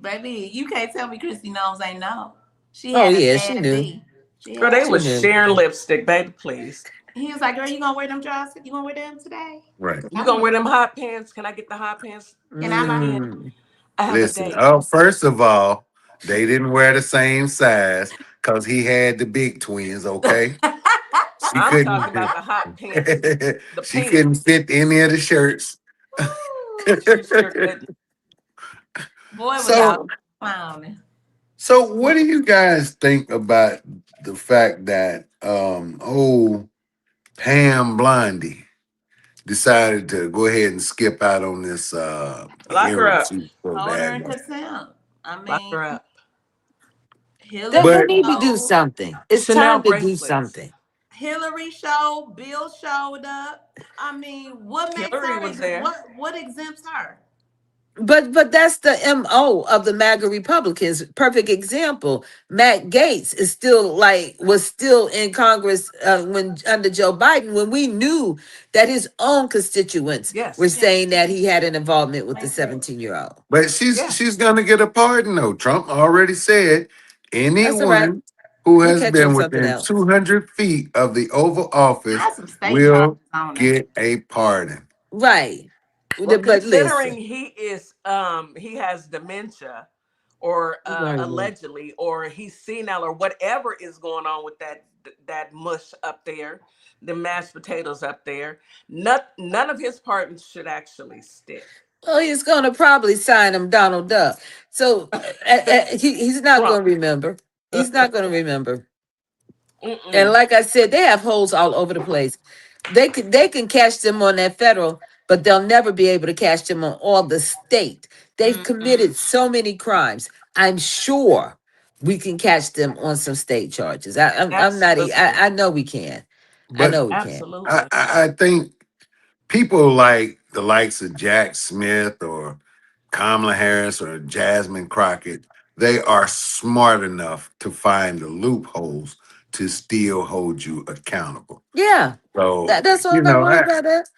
baby, you can't tell me Christy Knowles ain't know. She oh had a yeah, she bad knew. D. She Girl, they had. She was knew. sharing lipstick, baby, please. He was like, "Girl, you gonna wear them drawers? You gonna wear them today? right. You gonna wear them hot pants? Can I get the hot pants Can this I buy?" weekend? Mm. I have a Listen, date. oh, first of all, they didn't wear the same size because he had the big twins, okay? She I'm couldn't talking about the hot pants, the she pink. couldn't fit any of the shirts. Ooh, She sure couldn't. boy was out so clowning. so what do you guys think about the fact that Pam Blondie decided to go ahead and skip out on this Lock her hearing up. she's so Hold her in bad. contempt. I Lock mean, her up. They But Hillary need to do showed, something. It's Chanel time to do bracelets. something. Hillary showed, Bill showed up. I mean, what makes Hillary her was there. what exempts her? But that's the MO of the MAGA Republicans. Perfect example. Matt Gaetz is still was still in Congress when under Joe Biden, when we knew that his own constituents were Yes. saying that he had an involvement with the 17-year-old. but Yeah. she's gonna get a pardon though. Trump already said That's all right. anyone who He'll has catch on been something within else. 200 feet of the Oval Office Has some state charges will on her. get a pardon. Right. Well, But considering listen, he has dementia or right. allegedly, or he's senile or whatever is going on with that mush up there, the mashed potatoes up there, none of his pardons should actually stick. Oh, he's going to probably sign him Donald Duck. So he's not Trump. going to remember. He's not going to remember. And Mm-mm. like I said, they have holes all over the place. They can catch them on that federal, but they'll never be able to catch them on all the state. They've Mm-hmm. committed so many crimes. I'm sure we can catch them on some state charges. I'm not. Absolutely. I know we can. I But know we can. Absolutely. I think people like the likes of Jack Smith or Kamala Harris or Jasmine Crockett, they are smart enough to find the loopholes to still hold you accountable. Yeah, So, that's all. you I'm not know, worried about that.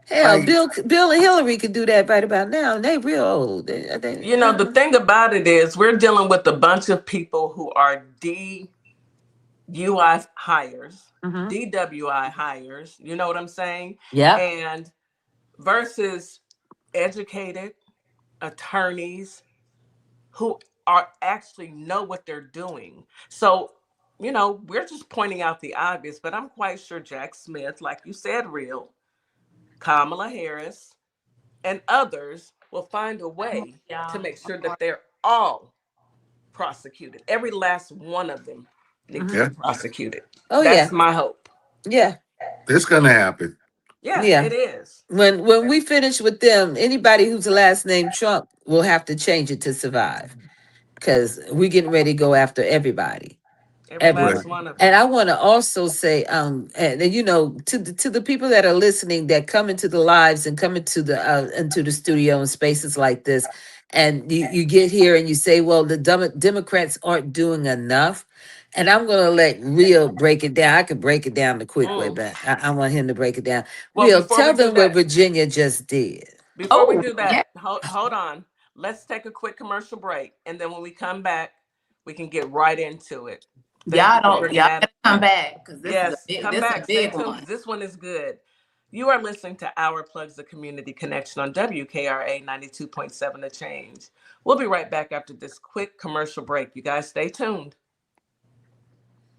Hell, like, Bill and Hillary could do that right about now, and they real old. The thing about it is we're dealing with a bunch of people who are DUI hires, Mhm. DWI hires, you know what I'm saying? Yep. And versus educated attorneys who are actually know what they're doing. So, we're just pointing out the obvious, but I'm quite sure Jack Smith, like you said, real, Kamala Harris, and others will find a way to Y'all. make sure that they're all prosecuted. Every last one of them needs to Mhm. be yeah, prosecuted. Oh That's yeah, my hope. yeah, it's gonna happen. Yeah, yeah. it is. When we finish with them, anybody whose last name Trump will have to change it to survive, because we're getting ready to go after everybody. Every But last Everybody. one of And them. I want to also say, and to the people that are listening, that come into the lives and come into the studio and spaces like this, and you get here and you say, well, the Democrats aren't doing enough. And I'm going to let Real break it down. I could break it down the quick way, Mm. but I want him to break it down. Well, Real, tell them what Virginia just did. before we Oh, do yeah. that, hold on. Let's take a quick commercial break, and then when we come back, we can get right into it. Thank you for bringing Y'all that. better come back because Yes, come this a back. Stay big tuned one. because this one is good. You are listening to Our Plugs, the Community Connection on WKRA 92.7 The Change. We'll be right back after this quick commercial break. You guys stay tuned.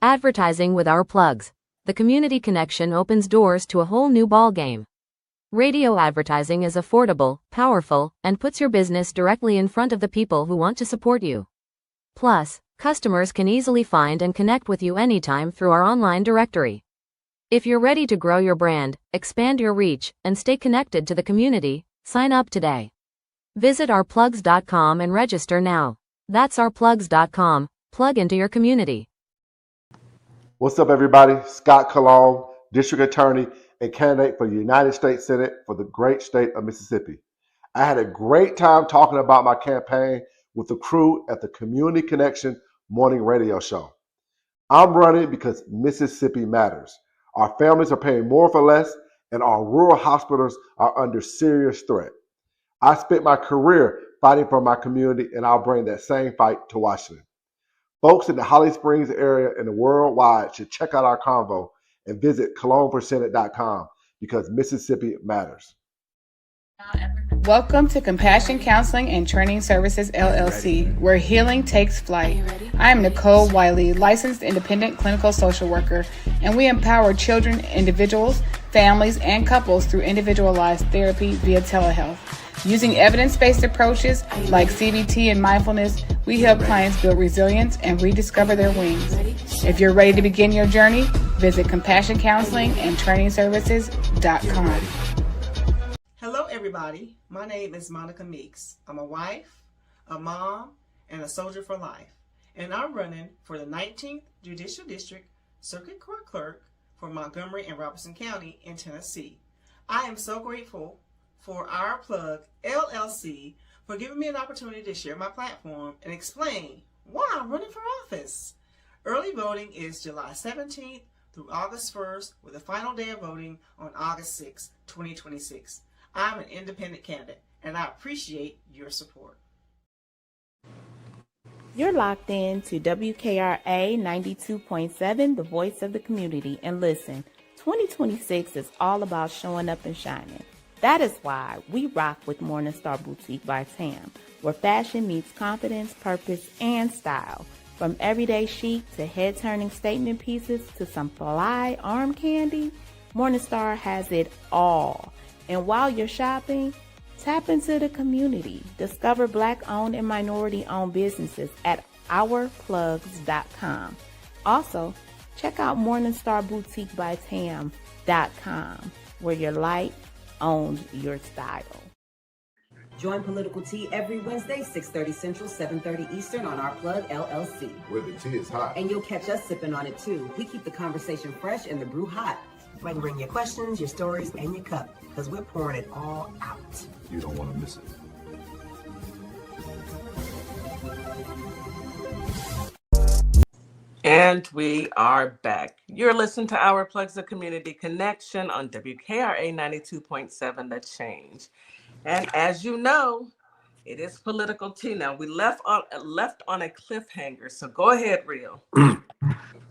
Advertising with Our Plugs. The community connection opens doors to a whole new ballgame. Radio advertising is affordable, powerful, and puts your business directly in front of the people who want to support you. Plus, customers can easily find and connect with you anytime through our online directory. If you're ready to grow your brand, expand your reach, and stay connected to the community, sign up today. Visit ourplugs.com and register now. That's ourplugs.com. Plug into your community. What's up, everybody? Scott Cologne, District Attorney and candidate for the United States Senate for the great state of Mississippi. I had a great time talking about my campaign with the crew at the Community Connection morning radio show. I'm running because Mississippi matters. Our families are paying more for less, and our rural hospitals are under serious threat. I spent my career fighting for my community, and I'll bring that same fight to Washington. Folks in the Holly Springs area and the worldwide should check out our convo and visit cologneforsenate.com because Mississippi matters. Y'all ever Welcome to Compassion Counseling and Training Services LLC, where healing takes flight. I am Nicole Wiley, licensed independent clinical social worker, and we empower children, individuals, families, and couples through individualized therapy via telehealth. Using evidence-based approaches like CBT and mindfulness, we help clients build resilience and rediscover their wings. If you're ready to begin your journey, visit CompassionCounselingAndTrainingServices.com. Hello, everybody. My name is Monica Meeks. I'm a wife, a mom, and a soldier for life. And I'm running for the 19th Judicial District Circuit Court Clerk for Montgomery and Robertson County in Tennessee. I am so grateful for Our Plug LLC for giving me an opportunity to share my platform and explain why I'm running for office. Early voting is July 17th through August 1st, with the final day of voting on August 6, 2026. I'm an independent candidate, and I appreciate your support. You're locked in to WKRA 92.7, the voice of the community. And listen, 2026 is all about showing up and shining. That is why we rock with Morningstar Boutique by Tam, where fashion meets confidence, purpose, and style. From everyday chic to head-turning statement pieces to some fly arm candy, Morningstar has it all. And while you're shopping, tap into the community. Discover Black-owned and minority-owned businesses at ourplugs.com. Also, check out morningstarboutiquebytam.com, where your light owns your style. Join Political Tea every Wednesday, 6:30 Central, 7:30 Eastern on Our Plug LLC. Where the tea is hot. And you'll catch us sipping on it too. We keep the conversation fresh and the brew hot. You can bring your questions, your stories, and your cup, because we're pouring it all out. You don't want to miss it. And we are back. You're listening to Our Plugs, the Community Connection on WKRA 92.7, The Change. And as you know, it is political tea. Now, we left on a cliffhanger, so go ahead, Real.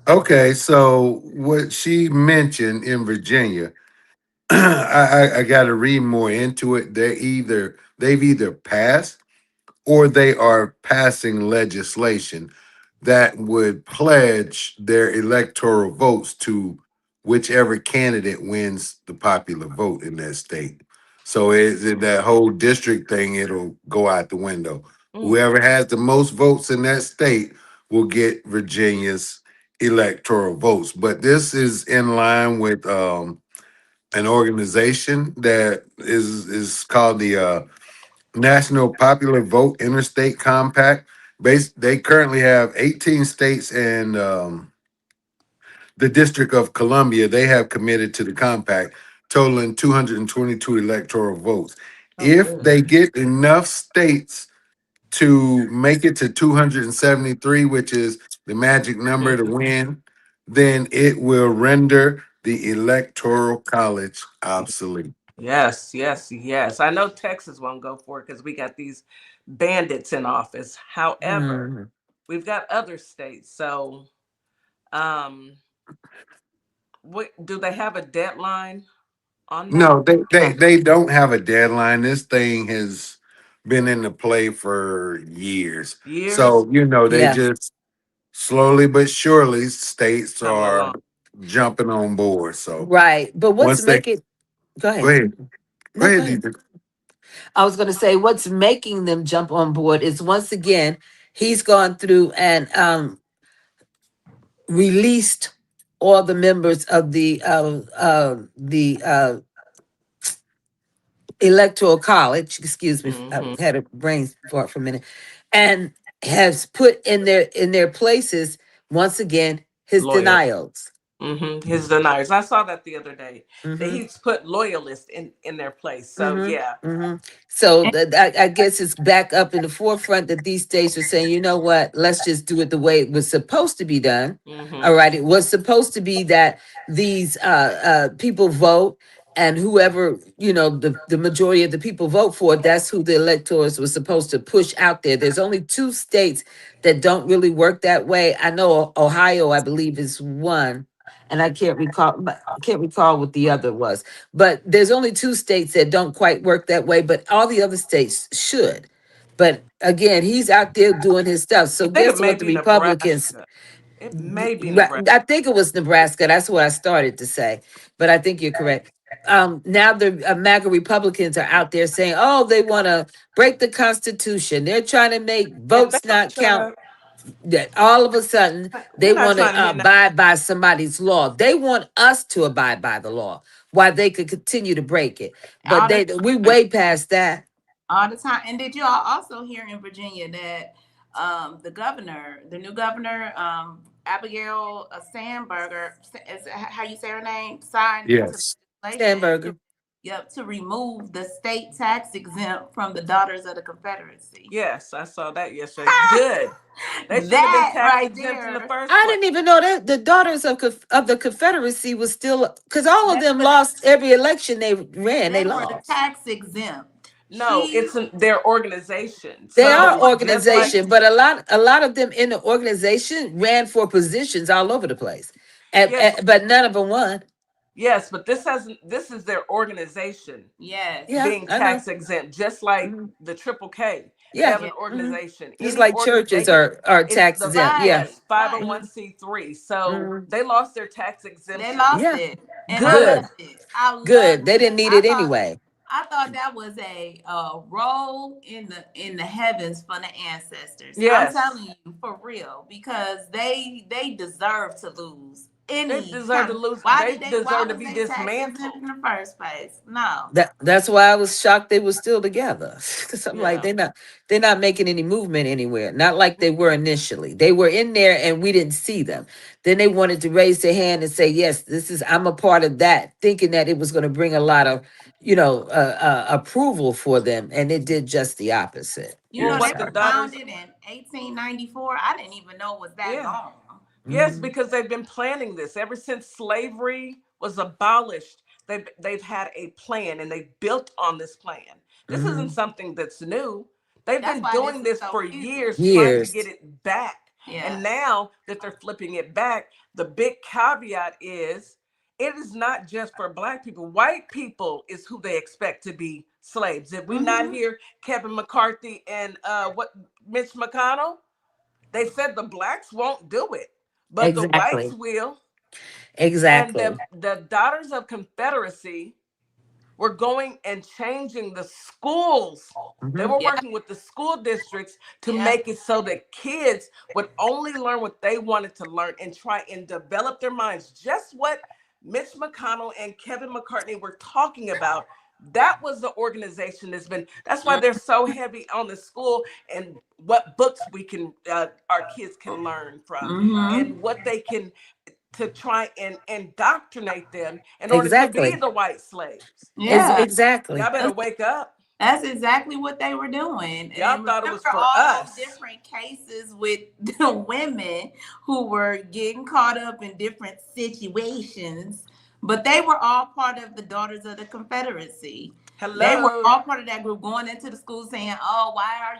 Okay, so what she mentioned in Virginia, I got to read more into it. They've either passed or they are passing legislation that would pledge their electoral votes to whichever candidate wins the popular vote in that state. So that whole district thing, it'll go out the window. Whoever has the most votes in that state will get Virginia's electoral votes. But this is in line with an organization that is called the National Popular Vote Interstate Compact. They currently have 18 states and the District of Columbia. They have committed to the compact, totaling 222 electoral votes. If they get enough states to make it to 273, which is the magic number to win, then it will render the Electoral College obsolete. Yes. I know Texas won't go for it because we got these bandits in office. However, we've got other states. So, do they have a deadline on that? No, they don't have a deadline. This thing has been in the play for years. So, they just slowly but surely states are jumping on board. So Right. But what's making go ahead. Go ahead. No, go ahead. I was going to say what's making them jump on board is, once again, he's gone through and released all the members of the Electoral College. Excuse me, I had a brain fart for a minute, and has put in their places once again his denials. His deniers. I saw that the other day. That he's put loyalists in their place. So So I guess it's back up in the forefront that these states are saying, you know what, let's just do it the way it was supposed to be done. All right. It was supposed to be that these people vote, and whoever, the majority of the people vote for, that's who the electors were supposed to push out there. There's only 2 states that don't really work that way. I know Ohio, I believe, is one. and I can't recall what the other was. But there's only two states that don't quite work that way, but all the other states should. But again, he's out there doing his stuff. So I think it guess may what the be Republicans, Nebraska. It may be right, Nebraska. I think it was Nebraska. That's what I started to say, but I think you're correct. Now the MAGA Republicans are out there saying, "Oh, they want to break the Constitution. They're trying to make If they votes don't not shut count." up, That all of a sudden we're they not want to trying to hear nothing. abide by somebody's law. They want us to abide by the law, while they could continue to break it. But All the we time. way past that. All the time. And did you all also hear in Virginia that the new governor, Abigail Sandberger, is how you say her name, signed into Yes. legislation Sandberger. to remove the state tax exempt from the Daughters of the Confederacy. Yes, I saw that yesterday. Good. They should have been That tax right exempt in the there. first I place. didn't even know that the daughters of the Confederacy was still, because all of They them were, lost every election they ran. They they were lost. tax exempt. No, it's their organization. They are So just like organization, but a lot of them in the organization ran for positions all over the place, yes, but none of them won. yes, but this is their organization Yes. Yeah, being I know. tax exempt, just like Mhm. the Triple K. They Yeah. have Yeah. an Hmm. organization. Just Any like organ they churches get are it's tax the exempt. Yeah. Right. yes, Right. Hmm. 501c3. So Hmm. they lost their tax They exemption. lost Yeah. it. And I Good. Good. loved it. I Good. loved They it. didn't need it anyway. I thought that was a role in the heavens for the ancestors. I'm Yes. telling you for real, because they deserve to lose They any deserve to kind of. lose. Why They did they? Why deserve to was be they tax dismantled. exempt in the first place? No. That's why I was shocked they were still together. Because I'm like, Yeah. they're not making any movement anywhere. Not like they were initially. They were in there and we didn't see them. Then they wanted to raise their hand and say, "Yes, I'm a part of that," thinking that it was going to bring a lot of, approval for them, and it did just the opposite. You Well, know they what Yes. the were daughters founded in 1894. I didn't even know it was that yeah. long. Yes, Mhm. because they've been planning this ever since slavery was abolished. They've had a plan and they built on this plan. This isn't Mhm. something that's new. They've That's been why this doing is this so for huge. years, trying to get Years. it back. Yeah. And now that they're flipping it back, the big caveat is it is not just for black people. White people is who they expect to be slaves. Did we not Mm-hmm. hear Kevin McCarthy and Mitch McConnell? They said the blacks won't do it, but the whites Exactly. will. And Exactly. the Daughters of Confederacy were going and changing the schools. They Mhm. were Yeah. working with the school districts to Yeah. make it so that kids would only learn what they wanted to learn and try and develop their minds. Just what Mitch McConnell and Kevin McCartney were talking about. That was the organization that's why they're so heavy on the school and what books we can our kids can learn from Mm-hmm. and what they can to try and indoctrinate them in order to be Exactly. the white slaves. Yeah. Y'all Exactly. better wake up. That's exactly what they were doing. Y'all And thought it was remember for all those us. different cases with the women who were getting caught up in different situations, but they were all part of the Daughters of the Confederacy. They were Hello. all part of that group going into the school saying, "Oh, why are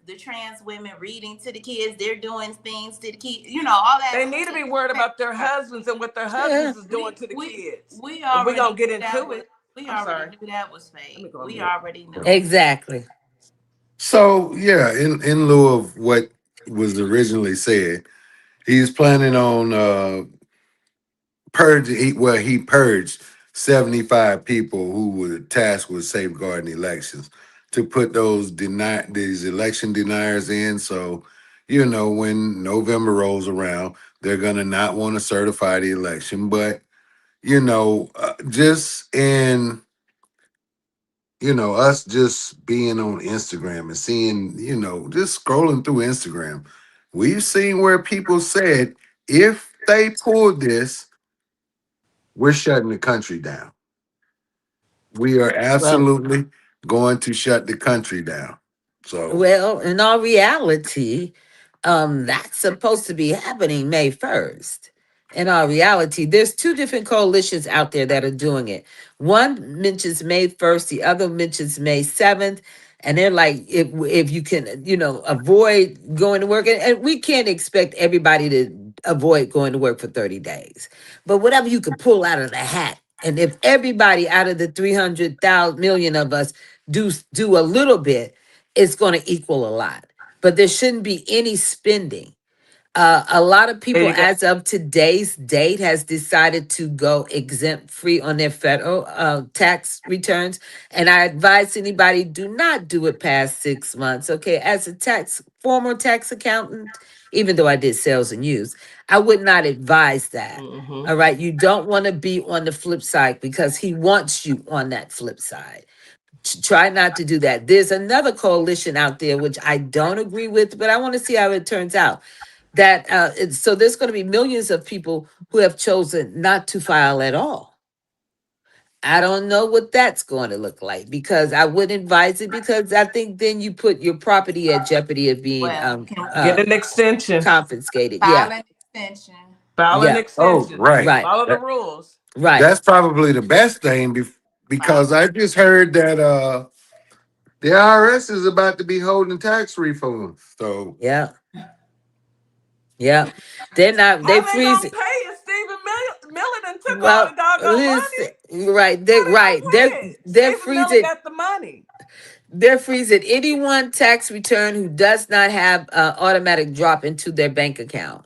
the trans women reading to the kids? They're doing things to the kids, all that." They need to be worried about their husbands and what their Yeah. husbands is doing to the we kids. we But we're already gonna get knew that into was it. we I'm already sorry. knew that was Let me fake. go on We mute. already knew. Exactly. So yeah, in lieu of what was originally said, he's planning on he purged 75 people who were tasked with safeguarding elections to put these election deniers in. So, when November rolls around, they're gonna not want to certify the election. But just in us just being on Instagram and seeing, just scrolling through Instagram, we've seen where people said if they pulled this, we're shutting the country down. We are Well, absolutely going to shut the country down. So, well, in all reality, that's supposed to be happening May 1st. In all reality, there's two different coalitions out there that are doing it. One mentions May 1st, the other mentions May 7th. And they're like, if you can, avoid going to work, and we can't expect everybody to avoid going to work for 30 days, but whatever you could pull out of the hat. And if everybody out of the 300,000 million of us do a little bit, it's going to equal a lot. But there shouldn't be any spending. A lot of There people, you go. as of today's date, has decided to go exempt free on their federal tax returns. And I advise anybody, do not do it past 6 months. Okay, as a former tax accountant, even though I did sales and use, I would not advise that. Mm-hmm. All right, you don't want to be on the flip side because he wants you on that flip side. Try not to do that. There's another coalition out there which I don't agree with, but I want to see how it turns out. That so there's going to be millions of people who have chosen not to file at all. I don't know what that's going to look like, because I wouldn't advise it, because I think then you put your property at jeopardy of being Well, can Get an extension. confiscated. file Yeah, an extension. File an yeah, Oh, extension. right. right, Follow the That, rules. right. that's probably the best thing File because I just heard that the IRS is about to be holding tax refunds. So Yeah, yeah. They're not. They How they freeze gonna it. pay if Stephen Miller done took all the Well, doggone listen. money? Right. How They they gonna right. pay it? They're Stephen Miller freezing. got the money. They're freezing anyone tax return who does not have automatic drop into their bank account.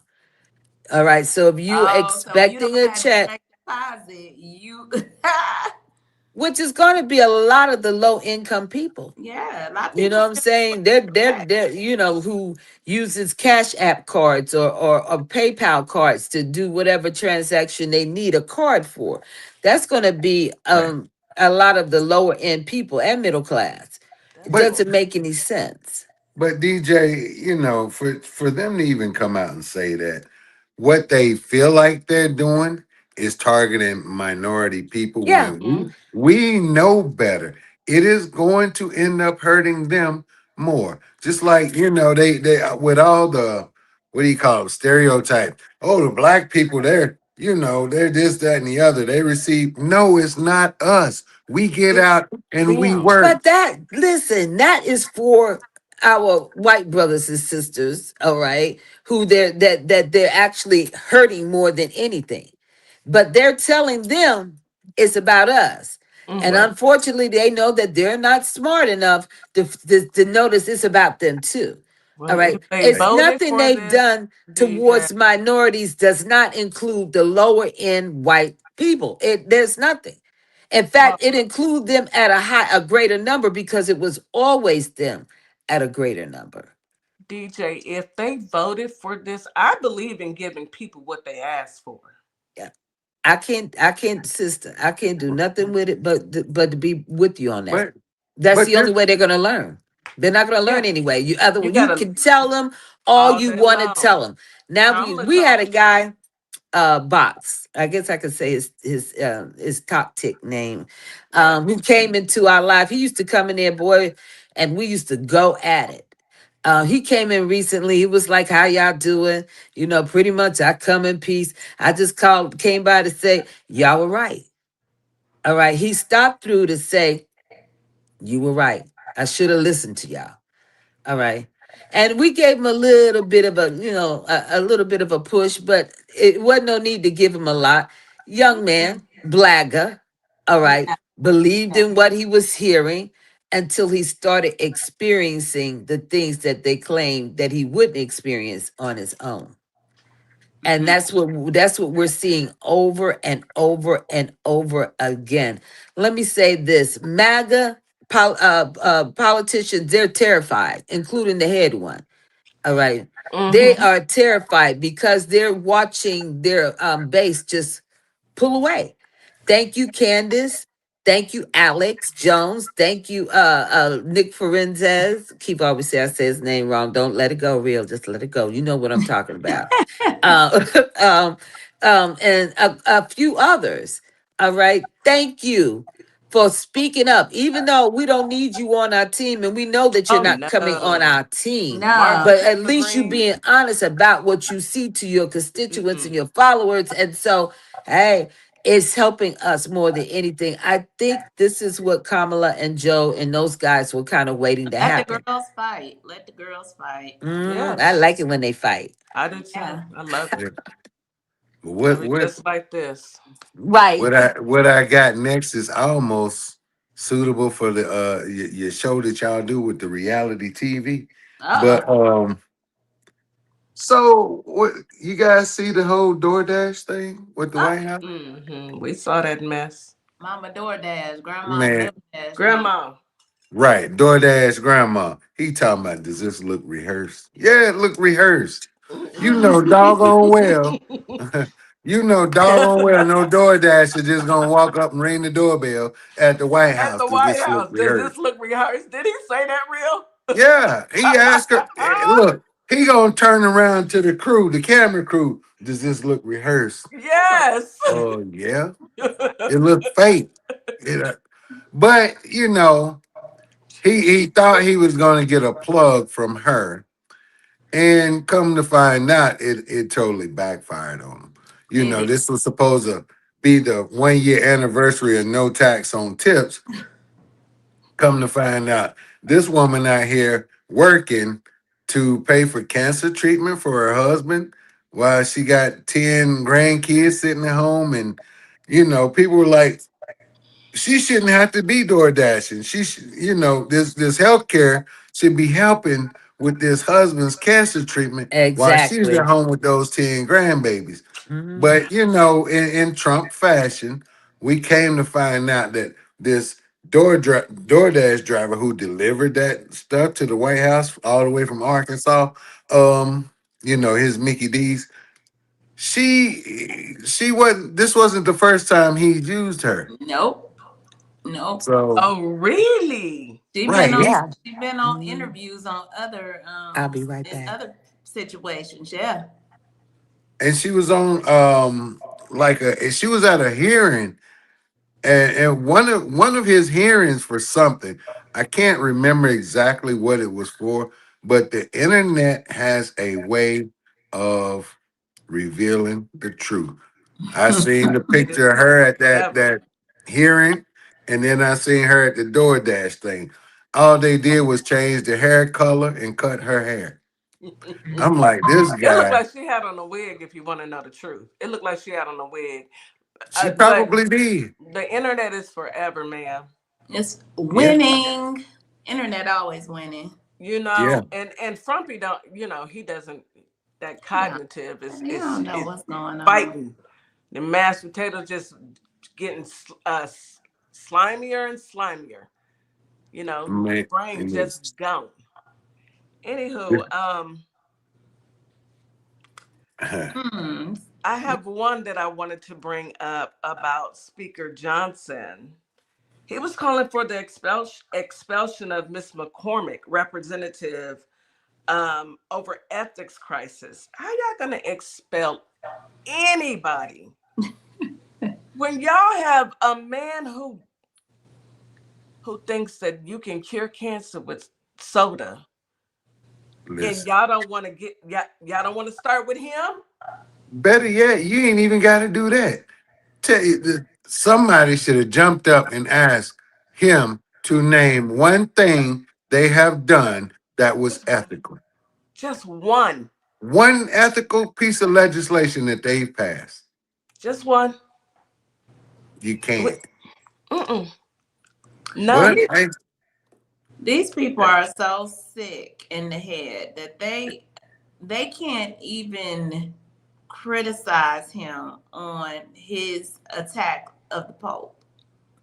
All right. So if you Oh, so if you expecting don't a have check, direct deposit, you which is going to be a lot of the low income people, yeah, a lot of you people know what I'm still saying? They're who uses Cash App cards or PayPal cards to do whatever transaction they need a card for. That's going to be right. a lot of the lower end people and middle class. It That's But gonna doesn't make any sense. But DJ, for them to even come out and say that what they feel like they're doing is targeting minority people Yeah. when we know better. It is going to end up hurting them more. Just like, they with all the, what do you call it, stereotype. Oh, the black people, they're this, that, and the other. They receive, no, it's not us. We get it's out and we them. work. But listen, that is for our white brothers and sisters, all right, who they're actually hurting more than anything. But they're telling them it's about us. And Mm-hmm. Right. unfortunately, they know that they're not smart enough to notice it's about them too. All Well, if right. they It's Right. voted nothing for they've this, done DJ. towards minorities does not include the lower end white people. There's nothing. In Well, fact, it includes them at a greater number, because it was always them at a greater number. DJ, if they voted for this, I believe in giving people what they asked for. Yeah. I can't, sister. I can't do nothing with it but to be with you on that. But That's but the only there's way they're gonna learn. They're not gonna learn Yeah, anyway. you You gotta can tell them all all you day want to tell long. them. Now Kamala we had told a me. guy, Box. I guess I could say his top tick name, Yeah. who came into our life. He used to come in there, boy, and we used to go at it. He came in recently. He was like, "How y'all doing?" Pretty much. I come in peace. I just came by to say y'all were right. All right. He stopped through to say you were right. I should have listened to y'all. All right. And we gave him a little bit of a little bit of a push, but it wasn't no need to give him a lot. Young man, blagger, all right, yeah. believed in what he was hearing until he started experiencing the things that they claimed that he wouldn't experience on his own. And Mhm. that's what we're seeing over and over and over again. Let me say this: MAGA politicians, they're terrified, including the head one. All right, they Mm-hmm. are terrified because they're watching their base just pull away. Thank you, Candace. Thank you, Alex Jones. Thank you, Nick Forenzez. Keep always say I say his name wrong. Don't let it go, real. Just let it go. You know what I'm talking about. Uh, um, and a few others. All right. Thank you for speaking up, even though we don't need you on our team and we know that you're Oh not coming on no, our team. No. But Marjorie at Taylor least you Greene. being honest about what you see to your constituents and Mm-mm. your followers. And so, hey, it's helping us more than anything. I think this is what Kamala and Joe and those guys were kind of waiting to Let the happen. girls fight. Let the girls fight. I Yes, like it when they fight. I do too. Yeah. I love it. Yeah. I What mean, what just like this. Right. what I got next is almost suitable for the your show that y'all do with the reality TV. But Uh-oh. so what you guys see the whole DoorDash thing with the Uh, White House? We saw that mess. Mama DoorDash, Grandma Man, DoorDash, Mama. Grandma. right. DoorDash grandma. He talking about does this look rehearsed? Yeah, it look rehearsed. You know doggone well. You know doggone well no DoorDash is just gonna walk up and ring the doorbell at the White At House. the Does White this look House. Does this rehearsed? look rehearsed? Did he say that real? Yeah, he asked her. Look, he gonna turn around to the crew, the camera crew. Does this look rehearsed? Yes. Oh yeah, it looked fake. But you know, he thought he was gonna get a plug from her, and come to find out, it totally backfired on him. You Did know, it? this was supposed to be the 1 year anniversary of no tax on tips. Come to find out, this woman out here working to pay for cancer treatment for her husband while she got 10 grandkids sitting at home. And, you know, people were like, she shouldn't have to be door dashing. You know, this healthcare should be helping with this husband's cancer treatment while she's at Exactly. home with those 10 grandbabies. Hmm. But you know, in Trump fashion, we came to find out that this DoorDash driver who delivered that stuff to the White House all the way from Arkansas, um, you know, his Mickey D's, she wasn't. This wasn't the first time he used her. Nope. Nope. So Oh, really? She been right, on he Yeah. she been on Mhm. interviews on other I'll be right in back. other situations. Yeah. and she was on she was at a hearing. And one of his hearings for something, I can't remember exactly what it was for, but the internet has a way of revealing the truth. I seen the It is picture of her at forever. that hearing, and then I seen her at the DoorDash thing. All they did was change the hair color and cut her hair. I'm like, this It looked guy, like she had on a wig, if you want to know the truth. It looked like she had on a wig. she But probably did. the internet is forever, man. It's Yeah, winning. Internet always winning. You yeah. know, and Frumpy don't, he doesn't, that Yeah. cognitive is You don't know what's going on. fighting. The mashed potatoes just getting slimier and slimier. Man, Brain it just is. gone. Anywho, Hmm. I have one that I wanted to bring up about Speaker Johnson. He was calling for the expulsion of Miss McCormick, representative, over ethics crisis. How y'all gonna expel anybody when y'all have a man who thinks that you can cure cancer with soda, and Listen. y'all don't want to y'all don't want to start with him? Better yet, you ain't even got to do that. Tell you, somebody should have jumped up and asked him to name one thing they have done that was Just one. ethical. Just one. One ethical piece of legislation that they've passed. Just one. You Wi- can't. Mm-mm. But None. These people are so sick in the head that they can't even criticize him on his attack of the Pope.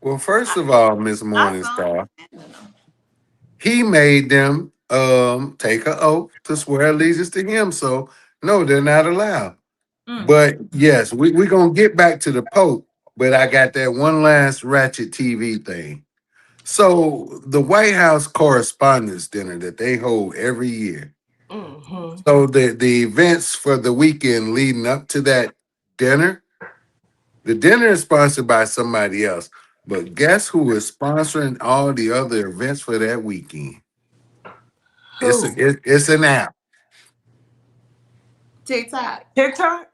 well, first I, of all, Miss I saw Morningstar, him. he made them take an oath to swear allegiance to him. So no, they're not allowed. Mm. But yes, we're gonna get back to the Pope, but I got that one last ratchet TV thing. So the White House Correspondents' Dinner that they hold every year. Mm-hmm. So the events for the weekend leading up to that dinner, the dinner is sponsored by somebody else. But guess who is sponsoring all the other events for that weekend? Who? It's an app TikTok. TikTok?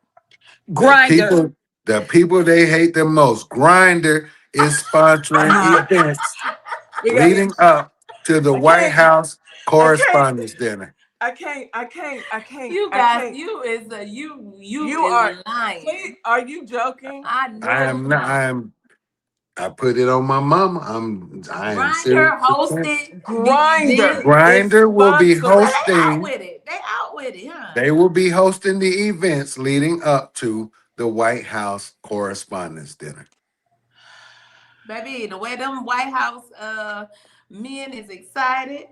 that Grinder. people The people they hate the most. Grinder is sponsoring events We got. leading up to the I White can't. House I can't. Correspondents' Dinner. I can't. I can't. I can't. You I guys, can't. you You are. is lying. Please, are you joking? I I know am it's not. not. I am. I put it on my mama. I am serious. Grinder hosted the Grinder event. is Grinder will be So they sponsoring. out hosting. with it. They out with it, huh? They will be hosting the events leading up to the White House Correspondents' Dinner. Baby, the way them White House men is excited.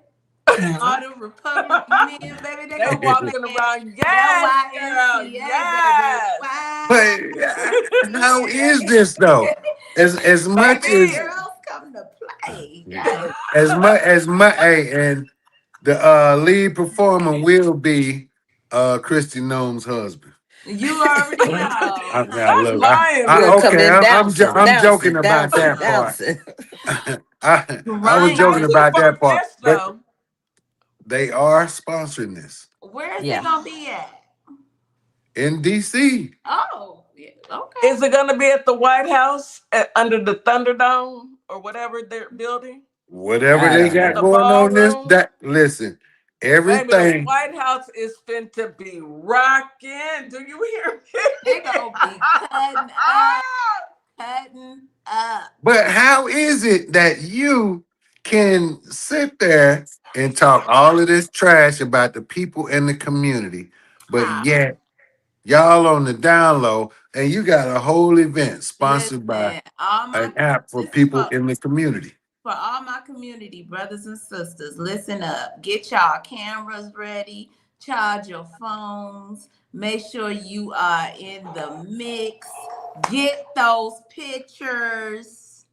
All the Republican men, baby, they They gonna be walking playing around. that Yes, girl. YMCA, Yes, But how is this though? As much baby. as baby. Girls come to play. Yeah. as much, hey, and the lead performer will be Christy Noem's husband. You already know, Now That's look, honey. lying, I We'll come okay, in Mrs. bouncing, I'm joking bouncing, about bouncing, that part. bouncing. I was Now joking Grinder. you about that part, forget but though. they are sponsoring this Where is it Yeah. gonna be at? in DC. Oh, yeah. Okay. Is it going to be at the White House under the Thunderdome or whatever they're building Whatever I they don't at got the know. going on this ballroom? that listen, Baby, the everything. White House is fin to be rocking. Do you hear They me? gonna be cutting up, cutting up. But how is it that you can sit there and talk all of this trash about the people in the community, but How? yet y'all on the down low and you got a whole event sponsored by Listen, all my an app for this is people in the community? for all my community brothers and sisters. Listen up. Get y'all cameras ready. Charge your phones. Make sure you are in the mix. Get those pictures.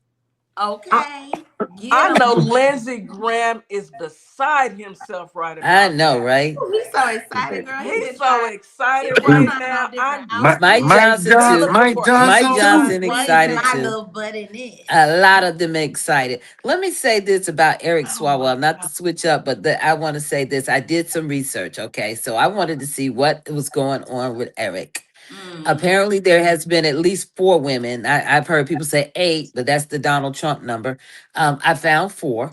Okay. Get I know them. Lindsey Graham is beside himself right I about know, now. right? He's so excited, girl. He's so He excited been right trying now. out different I'm Mike outfits. Johnson too. looking Mike for a Mike Johnson too. Johnson Squeeze excited my too. little butt in this. A lot of them excited. Let me say this about Eric Oh my Swalwell, not to God. switch up, but I want to say this. I did some research, okay? So I wanted to see what was going on with Eric. Mm. Apparently, there has been at least 4 women. I've heard people say 8, but that's the Donald Trump number. I found 4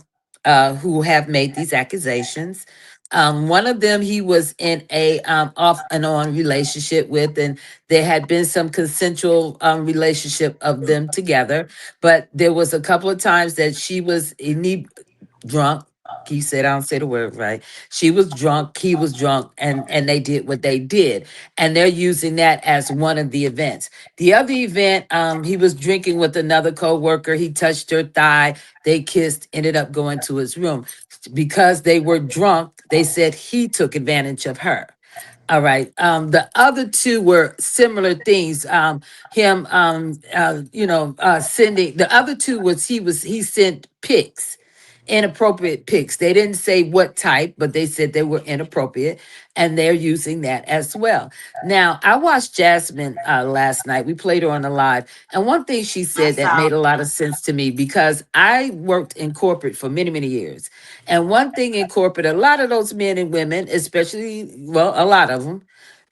who have made these accusations. One of them he was in a off and on relationship with, and there had been some consensual relationship of them together. But there was a couple of times that she was drunk. He said, I don't say the word right. She was drunk, he was drunk, and they did what they did. And they're using that as one of the events. The other event, he was drinking with another co-worker. He touched her thigh. They kissed, ended up going to his room. Because they were drunk, they said he took advantage of her. All right. The other 2 were similar things. Sending the other 2 he sent pics, inappropriate pics. They didn't say what type, but they said they were inappropriate, and they're using that as well. Now, I watched Jasmine last night. We played her on the live, and one thing she I said that saw. made a lot of sense to me because I worked in corporate for many, many years. And one thing in corporate, a lot of those men and women, especially, well, a lot of them,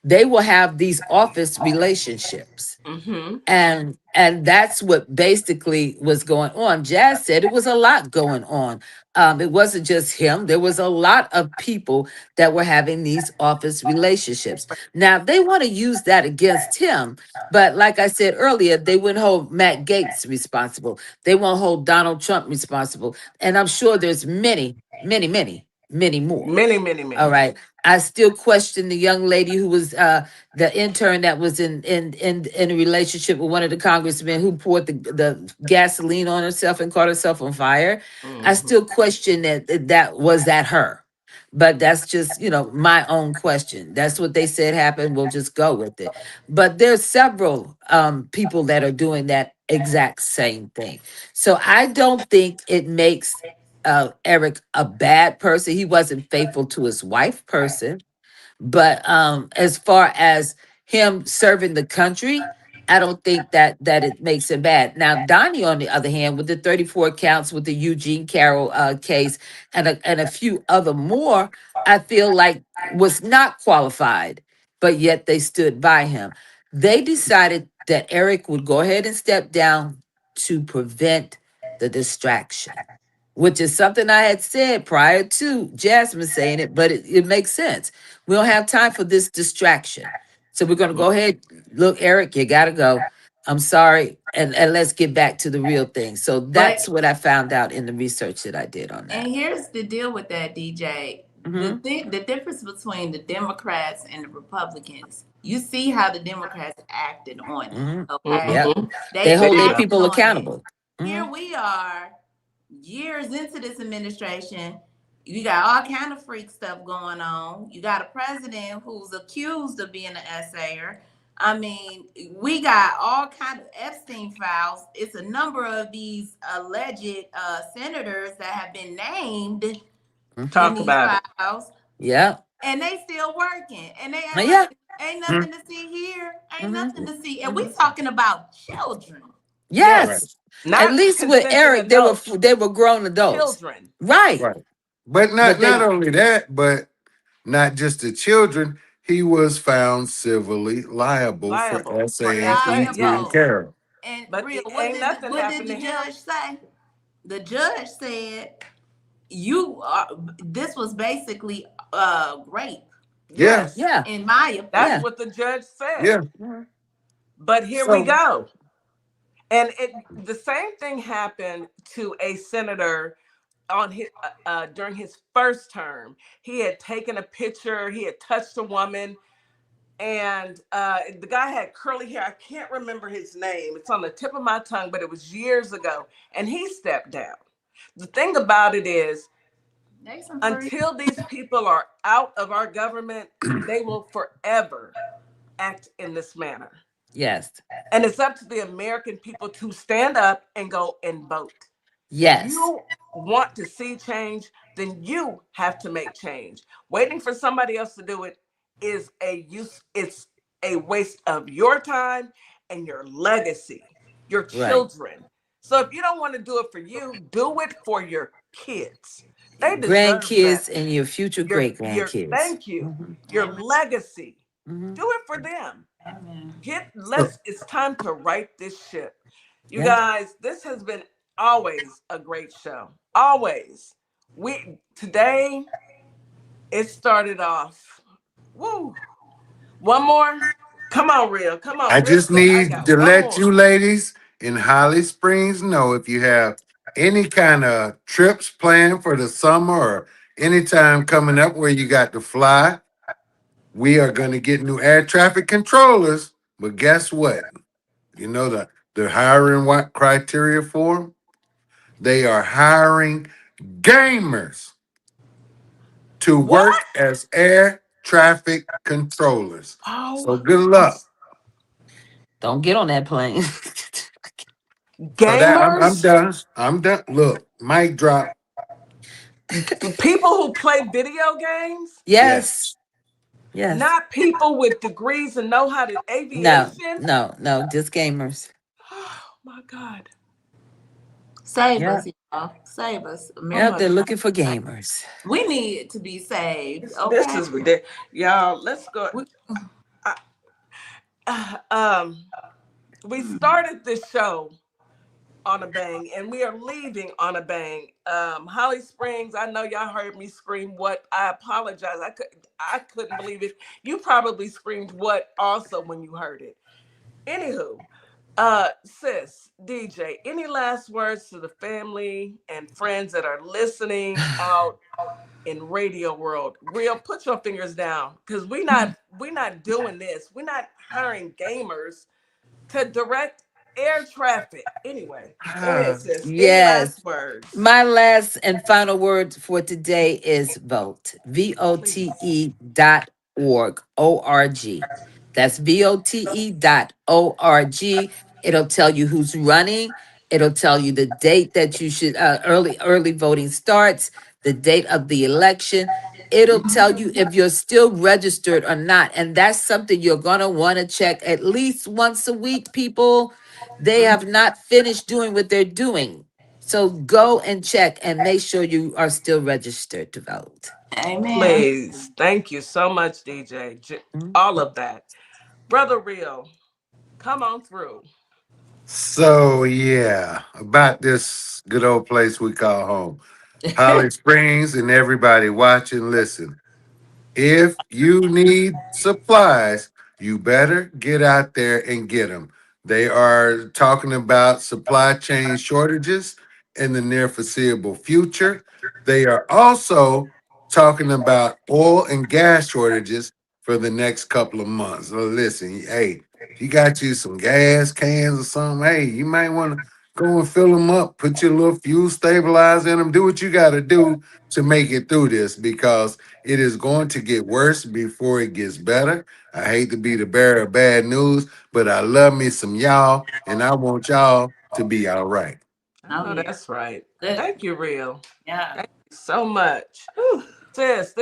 they will have these office relationships. Mm-hmm. And that's what basically was going on. Jazz said it was a lot going on. It wasn't just him. There was a lot of people that were having these office relationships. Now they want to use that against him, but like I said earlier, they wouldn't hold Matt Gaetz responsible. They won't hold Donald Trump responsible, and I'm sure there's many, many, many, many more. Many, many, All many. right. I still question the young lady who was the intern that was in a relationship with one of the congressmen who poured the gasoline on herself and caught herself on fire. I Mm-hmm. still question that her. But that's just, my own question. That's what they said happened. We'll just go with it. But there's several people that are doing that exact same thing. So I don't think it makes Eric a bad person. He wasn't faithful to his wife person. But as far as him serving the country, I don't think that it makes it bad. Now, Donnie, on the other hand, with the 34 counts with the Eugene Carroll case and a few other more, I feel like was not qualified, but yet they stood by him. They decided that Eric would go ahead and step down to prevent the distraction, which is something I had said prior to Jasmine saying it, but it makes sense. We don't have time for this distraction. So we're going to go ahead. Look, Eric, you got to go. I'm sorry. And let's get back to the real thing. So that's But what I found out in the research that I did on that. and here's the deal with that, DJ. Mhm. The difference between the Democrats and the Republicans. You see how the Democrats acted on it. Mhm. Okay, Yep. Mhm. They they hold their Yeah. acted people on it. accountable. Here Mhm. we are, years into this administration. You got all kind of freak stuff going on. You got a president who's accused of being an essayer. I mean, we got all kind of Epstein files. It's a number of these alleged senators that have been named in Talk these about it. files, Yeah. and they still working, and they act Yeah. like ain't nothing to see here, ain't Mhm. nothing to see, and we talking about children. Yes. Yes. At Not least with consenting Eric, adults, they were grown adults. children. Right. Right. But But not they only that, but not just the children, he was found civilly liable for Liable for essaying essay. E.T. and Yes. Liable. Carol. And But real, it ain't nothing what did happened the to him. judge say? The judge said you are. This was basically rape, Yeah, Yes. yeah. in my That's Yeah. opinion. what the judge said. yeah. Mhm. But here we So go. And the same thing happened to a senator on his during his first term. He had taken a picture, he had touched a woman, and the guy had curly hair. I can't remember his name. It's on the tip of my tongue, but it was years ago, and he stepped down. The thing about it is, They some freak. until these people are out of our government, they will forever act in this manner. Yes. And it's up to the American people to stand up and go and vote. If Yes. you want to see change, then you have to make change. Waiting for somebody else to do it is it's a waste of your time and your legacy, your Right. children. So if you don't want to do it for you, do it for your kids. They deserve Grandkids better. and your future great Your grandkids. thank you. Mhm. Your Amen. legacy. Mhm. Do it for them. Amen. so It's time to right this ship. You Yeah. guys, this has been always a great show. Always. Today it started off. Woo. One more. Come on, real. Come I on, real just said I need got to one let you more. ladies in Holly Springs know if you have any kind of trips planned for the summer or any time coming up where you got to fly, we are going to get new air traffic controllers. But guess what? You know the hiring what criteria for 'em? They are hiring gamers to What? work as air traffic controllers. So Oh, good luck. Don't get on that plane. So that I'm gamers? done. I'm done. Look, mic drop. People who play video games? Yes. Yes. Yes. Not people with degrees and know how to No. aviation? No. No. Just gamers. Oh my God. Save Yeah. us, y'all. Save us. Yeah. America, They're looking for gamers. we need to be saved. This Okay. is ridiculous. Y'all, let's go. We, I- um, we started this show on a bang and we are leaving on a bang. Holly Springs, I know y'all heard me scream what. I apologize. I couldn't believe it. You probably screamed what also when you heard it. Anywho, sis, DJ, any last words to the family and friends that are listening out in radio world? Real, put your fingers down, because we not doing this. We're not hiring gamers to direct air traffic. Anyway, go ahead, Ah, sis. Any Yes. last words? My last and final word for today is vote. Please. VOTE.org. ORG. That's VOTE.org. It'll tell you who's running. It'll tell you the date that you should early voting starts, the date of the election. It'll tell you if you're still registered or not. And that's something you're gonna want to check at least once a week, people. They have not finished doing what they're doing. So go and check and make sure you are still registered to vote. amen. Please. Thank you so much, DJ. Mhm. All of that. Brother Real, Come on through. So yeah, about this good old place we call home. Holly Springs and everybody watching, listen. If you need supplies, you better get out there and get them. They are talking about supply chain shortages in the near foreseeable future. They are also talking about oil and gas shortages for the next couple of months. So listen, hey, if you got you some gas cans or something, hey, you might want to go and fill them up, put your little fuel stabilizer in them, do what you got to do to make it through this because it is going to get worse before it gets better. I hate to be the bearer of bad news, but I love me some y'all, and I want y'all to be all right. I Oh know yeah. that's right. Good. Thank you, Real. Yeah. Thank you so much. Whew. Sis,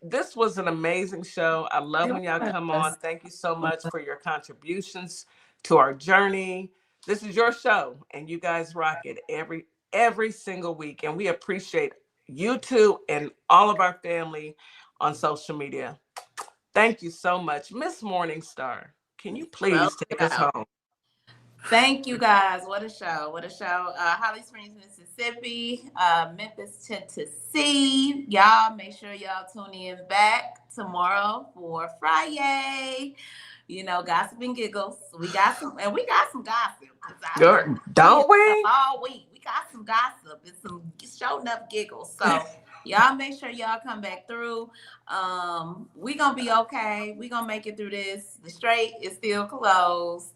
this was an amazing show. I love It when y'all come was. on. Thank you so much for your contributions to our journey. This is your show, and you guys rock it every single week. And we appreciate you two and all of our family on social media. Thank you so much. Miss Morningstar, can you Close please it take us out. home? Thank you guys. What a show. What a show. Holly Springs, Mississippi, Memphis, Tennessee. Y'all make sure y'all tune in back tomorrow for Friday. You know, gossip and giggles. We got some gossip because I've been seeing Don't stuff we? all week. We got some gossip and some showing up giggles. So y'all make sure y'all come back through. We gonna be okay. We gonna make it through this. The strait is still closed.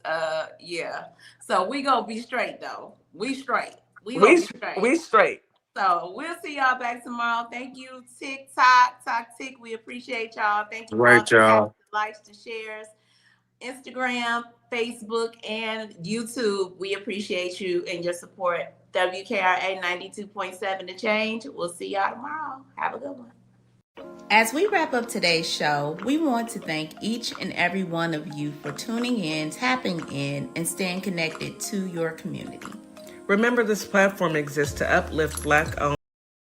Yeah. So we gonna be straight though. We straight. We gonna be straight. We straight. So we'll see y'all back tomorrow. Thank you, TikTok, Tick. We appreciate y'all. Thank you All for all right, the taps, y'all. the likes, the shares, Instagram, Facebook, and YouTube. We appreciate you and your support. WKRA 92.7 The Change. We'll see y'all tomorrow. Have a good one. As we wrap up today's show, we want to thank each and every one of you for tuning in, tapping in, and staying connected to your community. Remember, this platform exists to uplift Black-owned